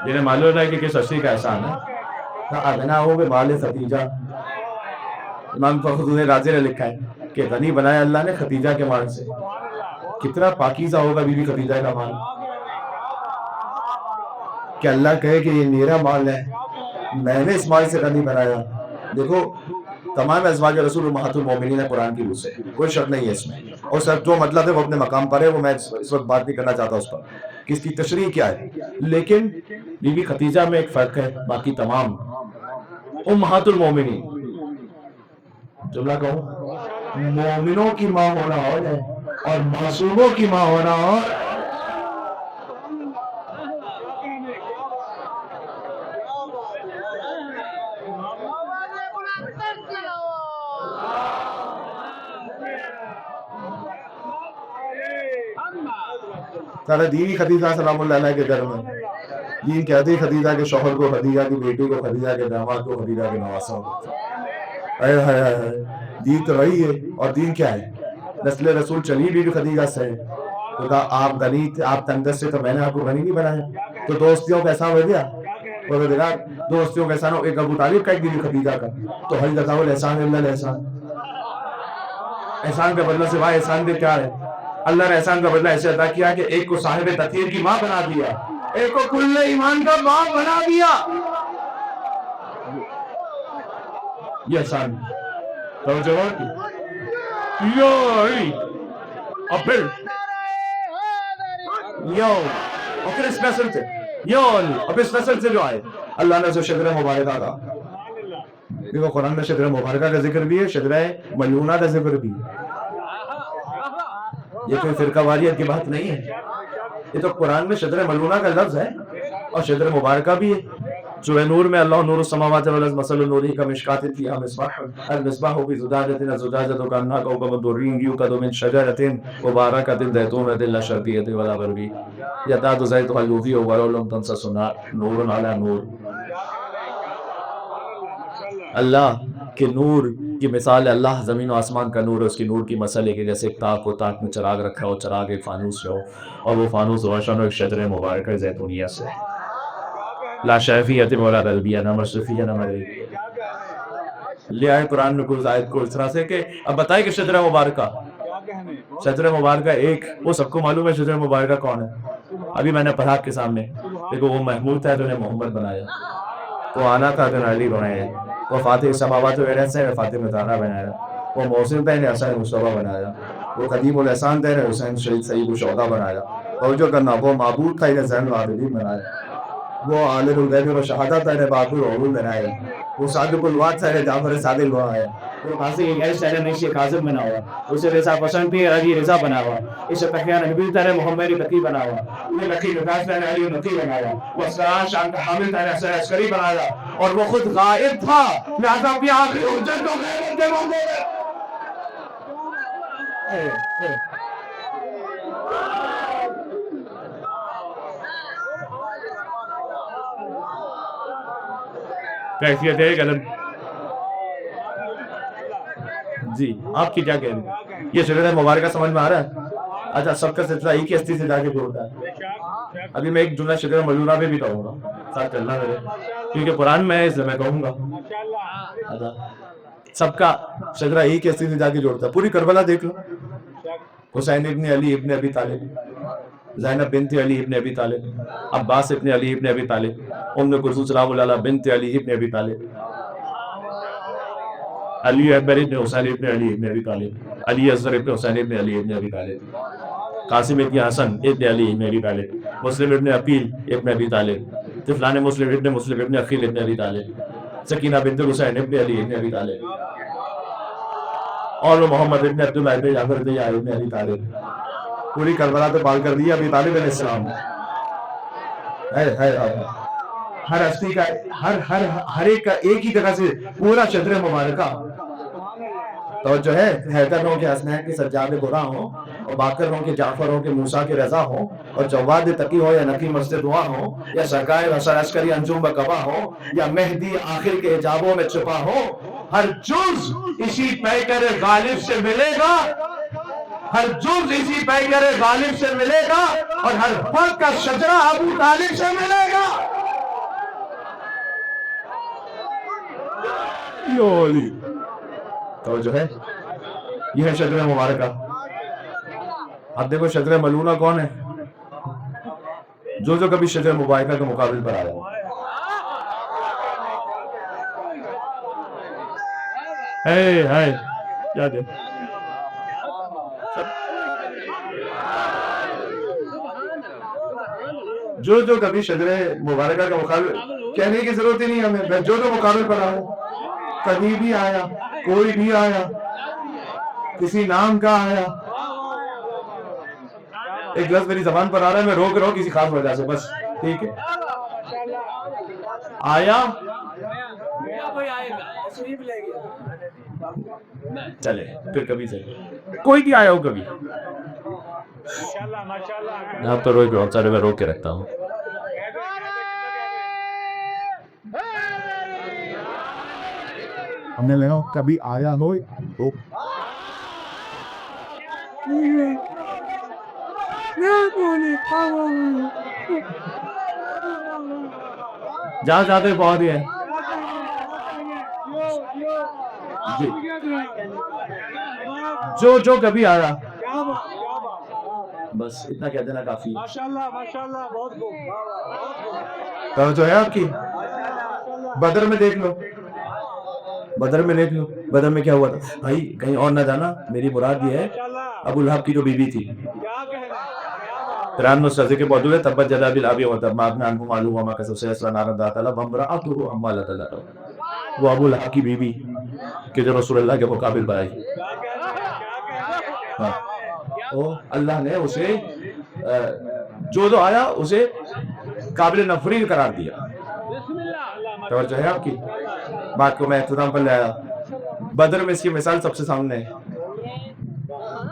جنہیں معلوم ہے کہ کس ہستی کا احسان ہے. اغنا ہو مال ختیجہ. امام فخر رازی نے لکھا ہے کہ غنی بنایا اللہ نے ختیجہ کے مال سے. کتنا پاکیزہ ہوگا بی بی ختیجہ کا مال کہ اللہ کہے کہ یہ میرا مال ہے، میں نے اس مال سے غنی بنایا. دیکھو تمام ازواج رسول امہات المومنین قرآن کی روح سے، کوئی شک نہیں ہے اس میں، اور سر جو مطلب ہے وہ اپنے مقام پر ہے، وہ میں اس وقت بات نہیں کرنا چاہتا اس پر کہ اس کی تشریح کیا ہے. لیکن بی بی خدیجہ میں ایک فرق ہے باقی تمام امہات المومنین، جملہ کہوں، مومنوں کی ماں ہونا اور ہے اور معصوموں کی ماں ہونا اور. سارا دین خدیجہ سلام اللہ علیہ کے گھر میں دین کہتے ہی خدیجہ کے شوہر کو، خدیجہ کی بیٹی کو، خدیجہ کے داماد کو، خدیجہ کے نواسوں کو. دین تو وہی ہے. اور دین کیا ہے؟ نسل رسول چلی بھی خدیجہ سے ہے. تو کہا آپ غنی تھے، آپ تندرست سے، تو میں نے آپ کو غنی نہیں بنایا. تو دوستیوں کا احسان ہو گیا، دوستیوں کا احسان، ایک ابو طالب کا، ایک بیوی خدیجہ کا. تو حل جزاء الاحسان الا الاحسان. احسان کا بدلہ سوائے احسان کے کیا ہے؟ اللہ نے احسان کا بدلہ ایسے ادا کیا کہ ایک کو صاحب تطہیر کی ماں بنا دیا، ایک کو کل ایمان کا باپ بنا دیا. یہ احسان توجہ اور پھر اور پھر اس نسل سے اور اس نسل سے جو آئے اللہ نے اسے شجرہ مبارکہ کا. دیکھو قرآن میں شجرہ مبارکہ کا ذکر بھی ہے، شجرہ ملعونہ کا ذکر بھی ہے. یہ کوئی فرقہ واریت کی بات نہیں ہے، یہ تو قرآن میں شجرہ ملعونہ کا لفظ ہے اور شجرہ مبارکہ بھی ہے. سورہ نور میں اللہ نور السماوات والارض مثل نورہ کمشکاۃ فیہا مصباح المصباح فی زجاجۃ الزجاجۃ کأنہا کوکب درّی یوقد من شجرۃ مبارکۃ زیتونۃ لا شرقیۃ ولا غربیۃ یکاد زیتها یضیء ولو لم تمسسہ نور علی نور. اللہ کے نور کی مثال ہے، اللہ زمین و آسمان کا نور ہے، اس کی نور کی مثل ہے کہ جیسے ایک تاک ہو، تاک میں چراغ رکھا ہو، چراغ ایک فانوس سے ہو، اور وہ فانوس روشن ہو ایک شجرہ مبارکہ زیتونیہ سے، لا شیفیۃ ولا غلبیہ، نہ مصرفیہ نہ مغربیہ. لے آئے قرآن میں کچھ آیت کو اس طرح سے کہ اب بتائیں کہ شجرہ مبارکہ، شجرہ مبارکہ ایک، وہ سب کو معلوم ہے شجرہ مبارکہ کون ہے. ابھی میں نے پڑھا آپ کے سامنے، دیکھو وہ محمود تھا جو نے محمد بنایا، وہ آنا تھا جو نے علی بنایا، وہ فاتح سماوات والارض سے فاتح مطالعہ بنایا، وہ محسن تھا نے حسین مصطفیٰ بنایا، وہ قدیم الاحسان تھا نے حسین شہید سعید الشہداء بنایا، توجہ کرنا، وہ معبود تھا نے زین العابدین بنایا، وہ عالم الغیب و شہادت تھا نے بہادر علوم بنایا، وہ صادق الوعد تھا نے جعفر صادق بنایا، وہ قاسم ایس تھا نے نیشی کاظم بنا ہوا، اسے رضا پسند تھی علی رضا بنا ہوا، اسے تقیہ نبی تھا نے محمد نقی بنا ہوا، انہیں نقی نقاش تھا نے علی نقی بنایا، وہ اسرار شان کا حامل تھا نے حسین عسکری بنایا، اور وہ خود غائب تھا لہذا اپنی آخری حجت کو غیبت کے موقع میں کیفیت ہے غلط. جی آپ کی کیا کہہ رہے ہیں؟ یہ شجرہ مبارکہ سمجھ میں آ رہا ہے؟ اچھا سب کا سلسلہ ایک ہی ہستی سے جا کے جوڑتا ہے. ابھی میں ایک جملہ شجرہ ملعونہ پہ بھی کہوں گا، ساتھ چلنا میرے، کیونکہ قرآن میں ہے اس لیے میں کہوں گا. اچھا سب کا شجرہ ایک ہی ہستی سے جا کے جوڑتا ہے. پوری کربلا دیکھ لو، حسین ابن علی ابن ابی طالب، زینب بنت علی ابن ابی طالب، عباس ابن علی ابن ابی طالب، ام کلثوم سلام اللہ علیہا بنت علی ابن ابی طالب، علی اکبر ابن حسین ابن علی ابن ابی طالب، علی اصغر ابن حسین ابن علی ابن ابی طالب، قاسم ابن حسن ابن علی ابن ابی طالب، مسلم ابن عقیل ابن ابی طالب، طفلان مسلم ابن عقیل ابن ابی طالب، سکینہ بنت حسین ابن علی ابن ابی طالب، اور محمد ابن عبداللہ ابن جعفر ابن ابی طالب. پوری کربلا تو پال کر دیا ابی طالب علیہ السلام. ہر ہستی کا ہر ایک کا ایک ہی جگہ سے پورا شجرہ مبارکہ. توجہ ہے، حیدر ہوں کہ حسنین کے سجاد برا ہوں، اور باقر ہوں کہ جعفر ہوں کہ موسیٰ کے رضا ہوں، اور جواد تقی ہو یا نقی مسجد دعا ہو، یا سرکار حسن عسکری انجم بقبا ہو، یا مہدی آخر کے حجابوں میں چھپا ہو، ہر جز اسی پیکر غالب سے ملے گا، ہر جز اسی پیکر غالب سے ملے گا، اور ہر فرد کا شجرہ ابو طالب سے ملے گا. توجہ ہے، یہ ہے شجرہ مبارکہ. اب دیکھو شجرہ ملعونہ کون ہے؟ جو کبھی شجرہ مبارکہ کے مقابل پر آیا. ہے کیا دے جو کبھی شجرے مبارکہ کا مقابل کہنے کی ضرورت ہی نہیں ہمیں، میں جو مقابل پر آؤں، کبھی بھی آیا، کوئی بھی آیا، کسی نام کا آیا، ایک لفظ میری زبان پر آ رہا ہے، میں روک رہا ہوں کسی خاص وجہ سے، بس ٹھیک ہے، آیا چلے پھر کبھی سے کوئی بھی آیا ہو کبھی، آپ تو روک بہت سارے میں روک کے رکھتا ہوں. ہم نے لگا کبھی آیا ہو تو جہاں جاتے بہت ہی ہے جی، جو کبھی آیا، بس اتنا کہہ دینا کافی ہے. جو ہے آپ کی بدر میں دیکھ لو، بدر میں کیا ہوا تھا بھائی، کہیں اور نہ جانا، میری مراد یہ ہے ابو لہب کی جو بیوی تھی، قرآن میں اس کا ذکر موجود ہے، تبت یدا ابی لہب وتب ما اغنی عنہ مالہ وما کسب سیصلی نارا ذات لہب وامرأتہ حمالۃ الحطب. وہ ابو لہب کی بیوی کہ جو رسول اللہ کے مقابل پر آئی، اللہ نے اسے جو آیا اسے قابل نفری قرار دیا. توجہ ہے آپ کی بات کو میں اختتام پر لے آیا. بدر میں اس کی مثال سب سے سامنے ہے،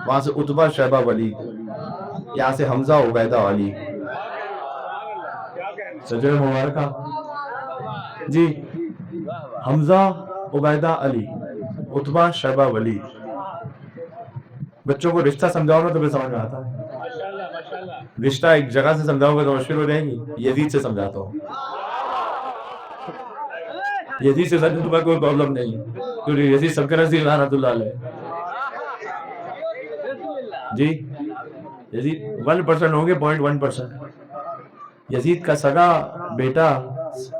وہاں سے عتبہ شیبہ ولید، یہاں سے حمزہ عبیدہ علی، شجرہ مبارکہ جی، حمزہ عبیدہ علی، عتبہ شیبہ ولید. بچوں کو رشتہ سمجھاؤ نا تو پھر سمجھ میں آتا ہے، رشتہ ایک جگہ سے سمجھاؤ گے تو مشکل ہو جائے گی. یزید سے سمجھاتا ہوں، یزید سے سمجھنے تمہیں کوئی پرابلم نہیں، کیونکہ یزید سب کے نزدیک لعنت اللہ علیہ جی. یزید 1% ہوں گے، 0.1%. یزید کا سگا بیٹا،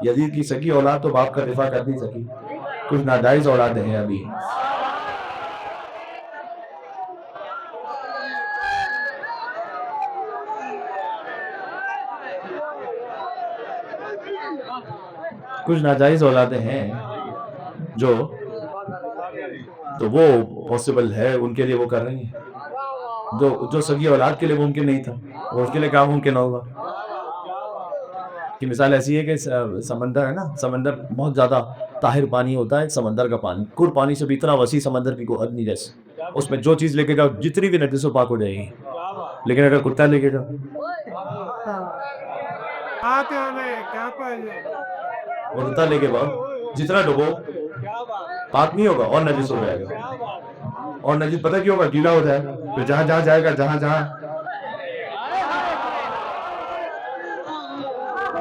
یزید کی سگی اولاد تو باپ کا دفاع کر نہیں سکی، کچھ ناجائز اولادیں ہیں ابھی. کچھ ناجائز اولادیں ہیں جو تو وہ پاسبل ہے ان کے لیے، وہ کر رہی ہیں جو سگی اولاد کے لیے ممکن نہیں تھا، وہ اس کے لیے کیا ممکن ہوگا. کی مثال ایسی ہے کہ سمندر ہے نا، سمندر بہت زیادہ طاہر پانی ہوتا ہے، سمندر کا پانی کل پانی سے بھی اتنا وسیع سمندر کی کوئی حد نہیں، جیسے اس میں جو چیز لے کے جاؤ جتنی بھی نجس ہو پاک ہو جائے گی. لیکن اگر کتا لے کے جاؤ، اور کتا لے کے جاؤ جتنا ڈبو پاک نہیں ہوگا اور نجس ہو جائے گا. اور نجس پتہ کیوں ہوگا؟ گیلا ہو جائے گا. پھر جہاں جائے گا، جہاں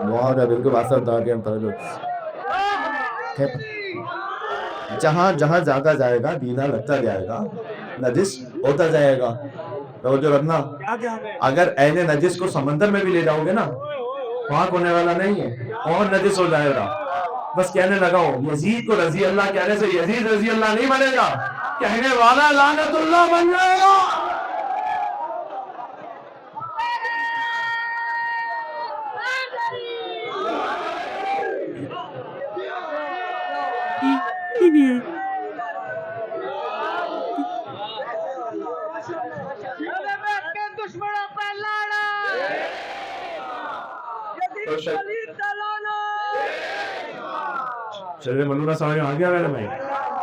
بہت ہے بالکل اثر تھا کہ ہم جہاں جاتا جائے گا گیلا لگتا جائے گا، نجس ہوتا جائے گا. توجہ رکھنا، اگر عین نجس کو سمندر میں بھی لے جاؤ گے نا، پاک ہونے والا نہیں ہے اور نجس ہو جائے گا. بس کہنے لگا ہوں یزید کو رضی اللہ کہنے سے یزید رضی اللہ نہیں بنے گا، کہنے والا لعنت اللہ بن جائے گا. دشمنوں پہ لانا، چلے ملونہ سمجھ میں آ گیا میرے بھائی،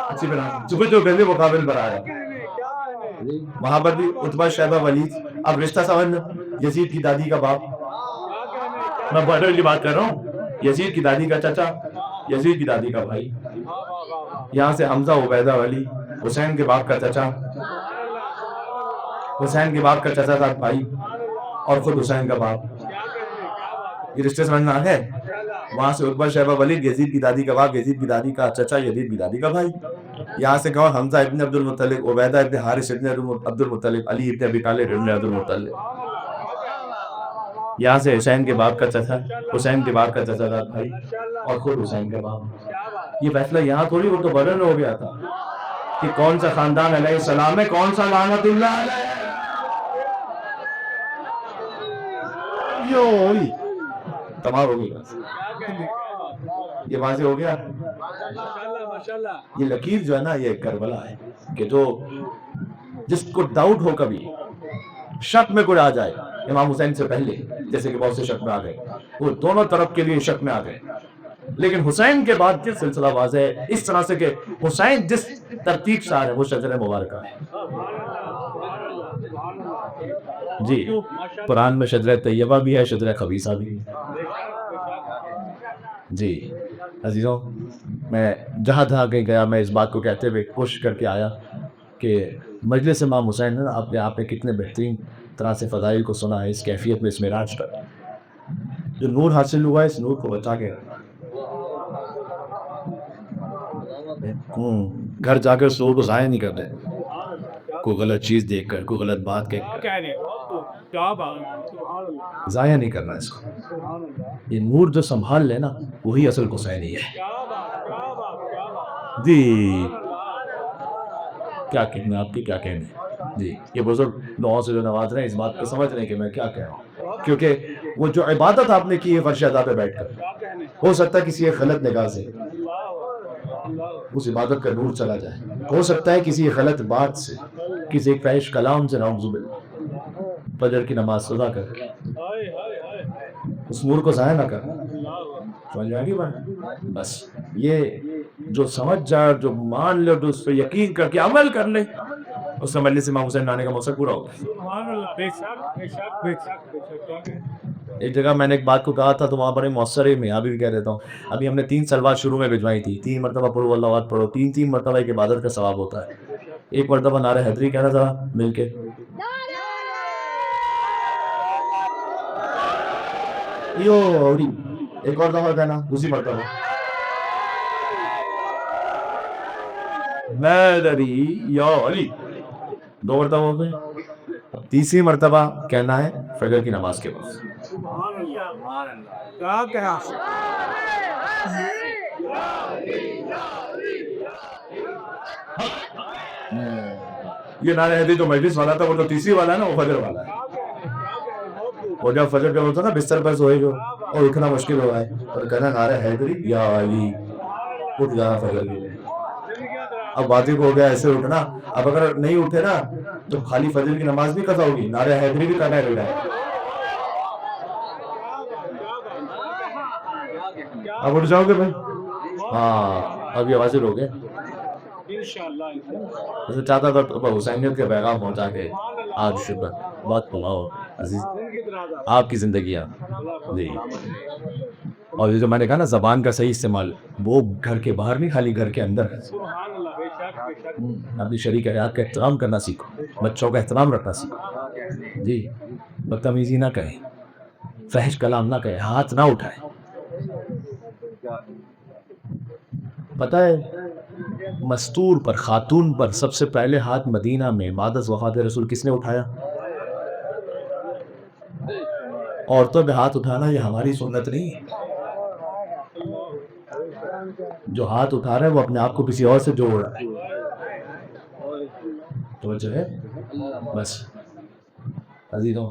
اچھی بنا صبح جو پہلے مقابل پر آیا وہاں پر بھی عتبہ شیبہ ولید. اب رشتہ سمجھنا، یزید کی دادی کا باپ، میں بدر کی بات کر رہا ہوں، یزید کی دادی کا چچا، یزید کی دادی کا بھائی. یہاں سے حمزہ عبیدہ علی، حسین کے باپ کا چچا، حسین کے باپ کا چچا تھا بھائی، اور خود حسین کا باپ. یہ رشتے سمجھنا ہے. وہاں سے عتبہ شیبہ ولید، یزید کی دادی کا باپ، یزید کی دادی کا چچا، یزید کی دادی کا بھائی. یہاں سے کہو حمزہ ابن عبد المطلب، عبیدہ ابن حارث ابن عبد المطلب، علی ابن ابی طالب ابن عبد المطلب. یہاں سے حسین کے باپ کا چچا، حسین کے باپ کا چچا تھا بھائی، اور خود حسین کا باپ. یہ فیصلہ یہاں تھوڑی، وہ تو بدر میں ہو گیا تھا. کہ کون سا خاندان علیہ السلام ہے، کون سا لعنت اللہ علیہ ہے. یوئی تمام ہو گئی بات. یہ واضح ہو گیا. یہ لکیر جو ہے نا یہ کربلا ہے کہ جو جس کو ڈاؤٹ ہو کبھی شک میں کوئی آ جائے امام حسین سے پہلے، جیسے کہ بہت سے شک میں آ گئے، وہ دونوں طرف کے لیے شک میں آ گئے. لیکن حسین کے بعد یہ سلسلہ واضح ہے اس طرح سے کہ حسین جس ترتیب سے آ رہے ہیں وہ شجر مبارکہ ہے. جی قرآن میں شجر طیبہ بھی ہے، شجر خبیثہ بھی. جی عزیزوں، میں جہاں جہاں کہیں گیا میں اس بات کو کہتے ہوئے کوشش کر کے آیا کہ مجلس امام حسین نے اپنے آپ میں کتنے بہترین طرح سے فضائل کو سنا ہے اس کیفیت میں، اس معراج پر جو نور حاصل ہوا ہے اس نور کو بچا کے رکھا. گھر جا کر سور کو ضائع نہیں کر رہے، کوئی غلط چیز دیکھ کر، کوئی غلط بات کہہ کر ضائع نہیں کرنا اس کو. یہ نور جو سنبھال لے نا وہی اصل حسینی ہے. جی کیا کہنا، آپ کی کیا کہنا. جی یہ بزرگ دعاؤں سے جو نواز رہے ہیں اس بات کو سمجھ رہے ہیں کہ میں کیا کہہ رہا ہوں، کیونکہ وہ جو عبادت آپ نے کی ہے فرش ادا پہ بیٹھ کر، ہو سکتا ہے کسی ایک غلط نگاہ سے اس عبادت کا نور چلا جائے، ہو سکتا ہے کسی غلط بات سے، کسی ایک فحش کلام سے نعوذ باللہ. فجر کی نماز ادا کر اس نور کو ضائع نہ کر. سمجھ میں آ گئی بات؟ بس یہ جو سمجھ جائے، جو مان لے، جو اس پہ یقین کر کے عمل کر لے، اس سے مجلس امام حسین آنے کا مقصد پورا ہوگا. ایک جگہ میں نے ایک بات کو کہا تھا تو وہاں پر مؤثر ہے، میں یہاں بھی کہہ دیتا ہوں. ابھی ہم نے 3 سلوات شروع میں بھجوائی تھی، 3 مرتبہ پڑھو اللہ اکبر پڑھو، 3 مرتبہ ایک عبادت کا ثواب ہوتا ہے. ایک مرتبہ نعرہ حیدری کہنا تھا مل کے، ایک اور دفعہ کہنا دوسری مرتبہ میدری یا علی، 2 مرتبہ ہو گئے. تیسری مرتبہ کہنا ہے فجر کی نماز کے بعد. یہ نعرہ حیدری جو مجلس والا تھا وہ تو تیسری والا ہے نا، وہ فجر والا ہے. اور جب فجر کا ہوتا نا بستر پر سوئے جو اور اٹھنا مشکل ہو رہا ہے اور کہنا نعرہ حیدری یا علی، اٹھ جانا فجر کے لیے. اب واجب ہو گیا ایسے اٹھنا. اب اگر نہیں اٹھے نا تو خالی فجر کی نماز بھی قضا ہوگی، نعرہ حیدری بھی کرنا ہے. اب اٹھ جاؤ گے بھائی؟ ہاں اب یہ واضح ہو گئے. چاہتا تھا تو حسینیت کے پیغام پہنچا کے آج شکر بات پڑھاؤ عزیز آپ کی زندگیاں. جی اور جو میں نے کہا نا زبان کا صحیح استعمال، وہ گھر کے باہر نہیں، خالی گھر کے اندر. اپنی شریک حیات کا احترام کرنا سیکھو، بچوں کا احترام رکھنا سیکھو. جی بدتمیزی نہ کہیں، فحش کلام نہ کہیں، ہاتھ نہ اٹھائیں. پتہ ہے مستور پر، خاتون پر سب سے پہلے ہاتھ مدینہ میں بعد از وفات رسول کس نے اٹھایا؟ عورتوں پہ ہاتھ اٹھانا یہ ہماری سنت نہیں ہے. جو ہاتھ اٹھا رہا ہے وہ اپنے آپ کو کسی اور سے جوڑ رہا ہے. توجہ ہے؟ بس عزیزوں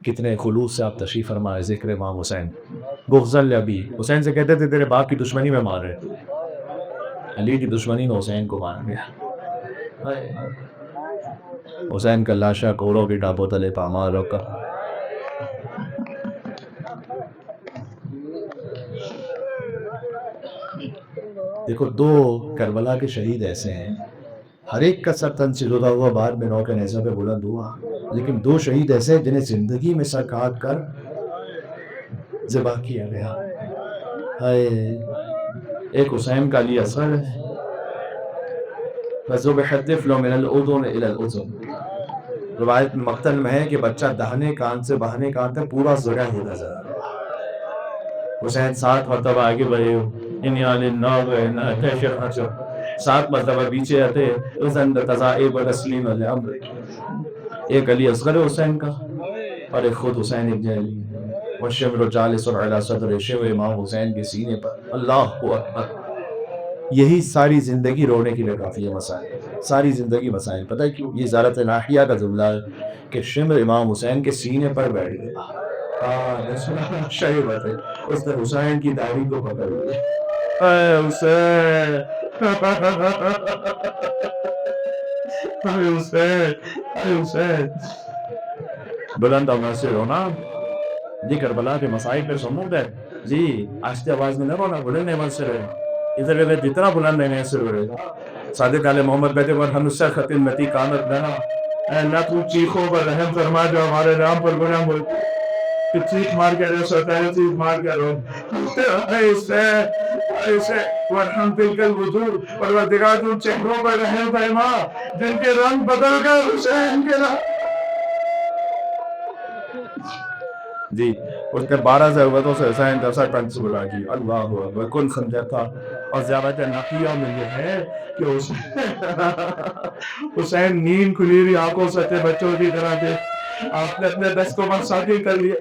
کتنے خلوص سے آپ تشریف فرمائے ذکر امام حسین. بغضل ابی، حسین سے کہتے تھے تیرے باپ کی دشمنی میں مار رہے، علی کی دشمنی میں حسین کو مار گیا. حسین کا لاشا کوڑوں کی ڈابوں تلے پامال روکا. دیکھو 2 کربلا کے شہید ایسے ہیں، ہر ایک کا سر تن سے جدا ہوا، بعد میں 9 کے نیزہ پہ بلند ہوا، لیکن 2 شہید ایسے جنہیں زندگی میں سر کاٹ کر ذبح کیا گیا. ایک حسین کا علی اصغر ہے، فَذُبِحَ الطِّفْلُ مِنَ الْأُذُنِ إِلَى الْأُذُنِ. روایت میں مقتل میں ہے کہ بچہ دہنے کان سے بہنے کان تک پورا زرہ ہو نظر. حسین 7 مرتبہ آگے بڑھے، 7 مرتبہ پیچھے آتے. ایک علی اصغر حسین کا اور ایک خود حسین ابن علی. والشمر جالس علی صدر، شمر امام حسین کے سینے پر. اللہ اکبر. یہی ساری زندگی رونے کے لیے کافی ہے مسائل، ساری زندگی مسائل. پتہ ہے کیوں؟ یہ زیارت ناحیہ کا جملہ ہے کہ شمر امام حسین کے سینے پر بیٹھ گیا. صحیح بات ہے. اس نے حسین کی داڑھی کو پکڑ لیا. اے حسین، اے حسین، اے حسین. بلند آواز سے رونا جی کربلا کے مسائل پہ سمود ہے جی. آہستہ آواز میں نہ رونا، بلند آواز سے رونا. ادھر ادھر جتنا بلند رہنے سے روئے گا. صادق علیہ محمد کہتے ہیں ہم سے خط النتی کامت نہ. اے اللہ تو چیخوں پر رحم فرما جو ہمارے نام پر گناہ ہوئے. کہ چیخ مار کے رو سکتا ہے، چیخ مار کے رو. ایسے ایسے ورحم تلک الوجود، پروردگار تو چہروں پر رحم فرما جن کے رنگ بدل کر حسین کے نام. جی اس کے 12 ضرورتوں سے حسین 10 ٹنگ بلا کی. اللہ اکبر. کن خنجر تھا. اور زیارت نقیہ میں یہ ہے کہ حسین نیند کھلی ہوئی آنکھوں سے اپنے بچوں کی طرح تھے. آپ نے اپنے دست کو مساطر کر لیے.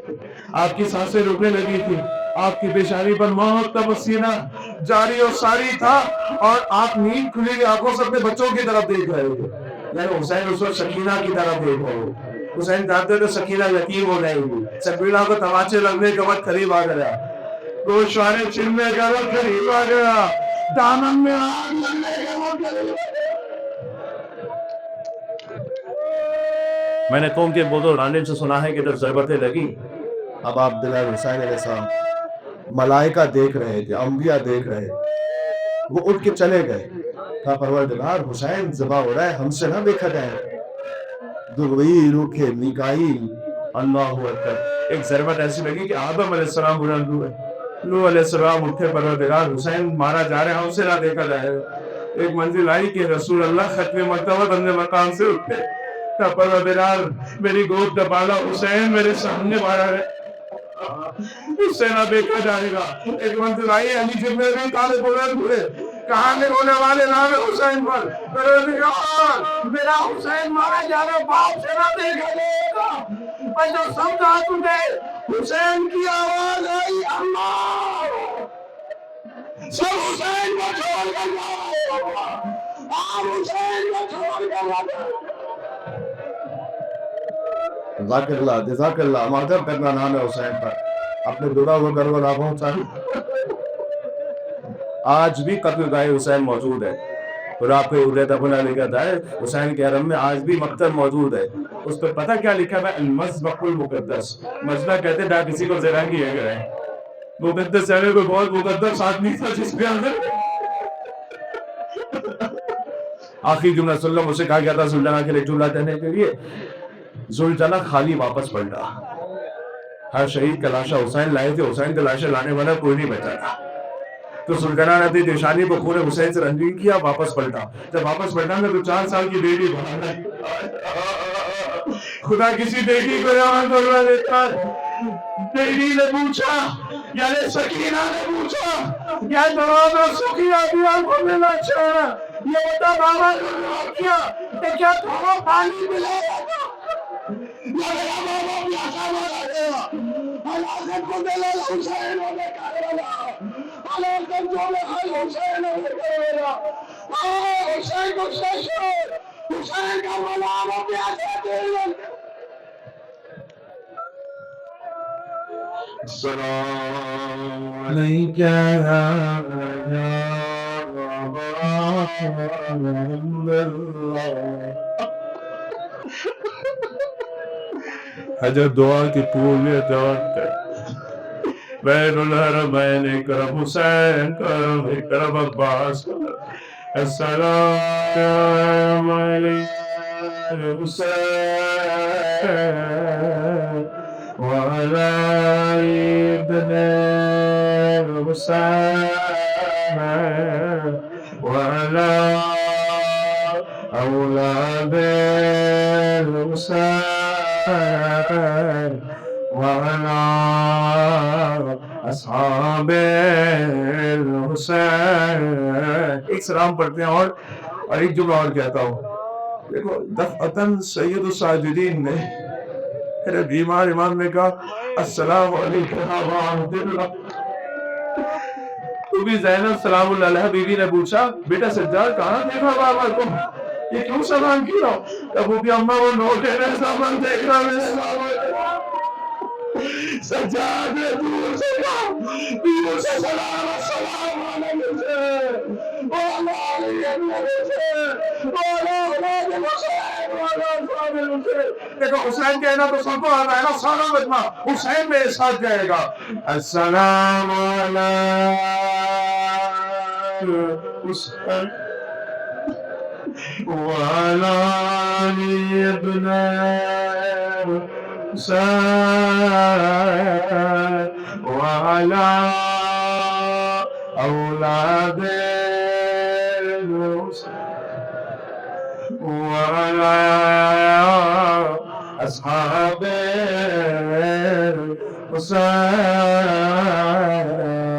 آپ کی سانسیں رکنے لگی تھی. آپ کی پیشانی پر موت کا پسینہ جاری اور ساری تھا اور آپ نیند کھلی ہوئی آنکھوں سے اپنے بچوں کی طرف دیکھ رہے تھے. یعنی حسین اس وقت سکینہ کی طرف دیکھ رہے تھے. حسین جانتے تھے سکینہ یتیم ہو جائے گی. سکینہ کو تماچے لگنے کا وقت قریب آ گیا. گوشوارے چھننے کا وقت قریب آ گیا. دامن میں آگ لگنے کا وقت قریب آ گیا. میں نے قوم کے بزرگ عالم سے سنا ہے کہ جب ضربتیں لگی اب آپ عبداللہ حسین علیہ السلام ملائکہ دیکھ رہے تھے، انبیاء دیکھ رہے تھے. وہ اٹھ کے چلے گئے. کہا پروردگار حسین ذبح ہو رہا ہے، ہم سے نہ دیکھا جائے. دغوی روکے میکائیل. اللہ اکبر. ایک ضربت ایسی لگی کہ آدم علیہ السلام بلند ہوئے. نوح علیہ السلام اٹھے پروردگار حسین مارا جا رہا ہے، ہم سے نہ دیکھا جائے. ایک منزل آئی کہ رسول اللہ ختم مرتبہ بندے مقام سے اٹھے. کہا پروردگار میری گود دبالا، حسین میرے سامنے مارا ہے، اس سے نہ دیکھا جائے گا. ایک منزل آئی علی جب میں بھی تالے بلند ہوئے. کہاں ہونے والے نام حسین پر. پروردگار میرا حسین مارا جا رہا، باپ سے نہ دیکھا جائے گا. میں جو سمجھا تجھے حسین کی آواز آئی اللہ. سب حسین کو چھوڑ کر جاؤ، آپ حسین کو چھوڑ کر جاؤ. جزاک اللہ، جزاک اللہ. معذرت کرنا نام ہے حسین پر. اپنے جڑا ہوا کربلا پہنچا. آج بھی قتل گاہ حسین موجود ہے. اور آپ کو علیہ دفنہ لکھا تھا حسین کے حرم میں آج بھی مقتل موجود ہے. اس پہ پتہ کیا لکھا ہے؟ المذبح المقدس. مذبح کہتے نہ کسی کو ذرا کیا گیا ہے. مقدس یعنی کوئی بہت مقدس آدمی تھا جس کے اندر آخری جملہ صلی اللہ علیہ وسلم سے کہا گیا تھا زلجنہ کے لیے جملہ دینے کے لیے. زلجنہ خالی واپس پلٹا. ہر شہید کا لاشا حسین لائے تھے، حسین کا لاشا لانے والا کوئی نہیں بچا تھا. تو زلجنہ نے اپنی دیشانی کو خون حسین سے رنگین کیا، واپس پلٹا. جب واپس پلٹا نا تو 4 سال کی بیٹی بنا لی. خدا کسی بیٹی کو یہاں کروا دیتا ہے. بیٹی نے پوچھا یعنی سکینہ نے پوچھا یا دروازہ سکینہ دیوار کو ملا چھوڑا یہ بتا بابا نے کیا کہ کیا تمہیں پانی ملے گا یا میرا بابا پیاسا مارا گیا. حلاقت کو دلال حسین ہونے کروالا، حلاقت جو لحل حسین ہونے کروالا. حسین کو ششر حسین کا غلام ہو پیاسا دل. السلام علیکم یا رسول اللہ. حجر دعا کی پوری دعوت ہے. بین الحرمین کرم حسین کرم کرم عباس. السلام علیکم حسین وعلى ابن حسين وعلى أولاد الحسين وعلى أصحاب الحسين. ایک سلام پڑھتے ہیں اور ایک جملہ اور کہتا ہوں. دیکھو دفعتاً سید الساجدین نے میرے بیمار امام نے کہا السلام علیکم ورحمۃ اللہ. تو بھی زینب سلام اللہ علیہ بیوی نے پوچھا بیٹا سجاد کہاں دیکھا بابا کو یہ کیوں سلام کیا ابو بھی اماں وہ نوٹے نے سامان دیکھ رہا میں سجاد نے دور سے کہا دور سے سلام السلام علیکم والا علیہ دیکھو حسین کہنا تو سب کو آتا ہے نا سارا بجمع حسین میرے ساتھ جائے گا السلام علیکم حسین وعلى علي ابن حسين وعلى أولاد الحسين وعلى أصحاب الحسين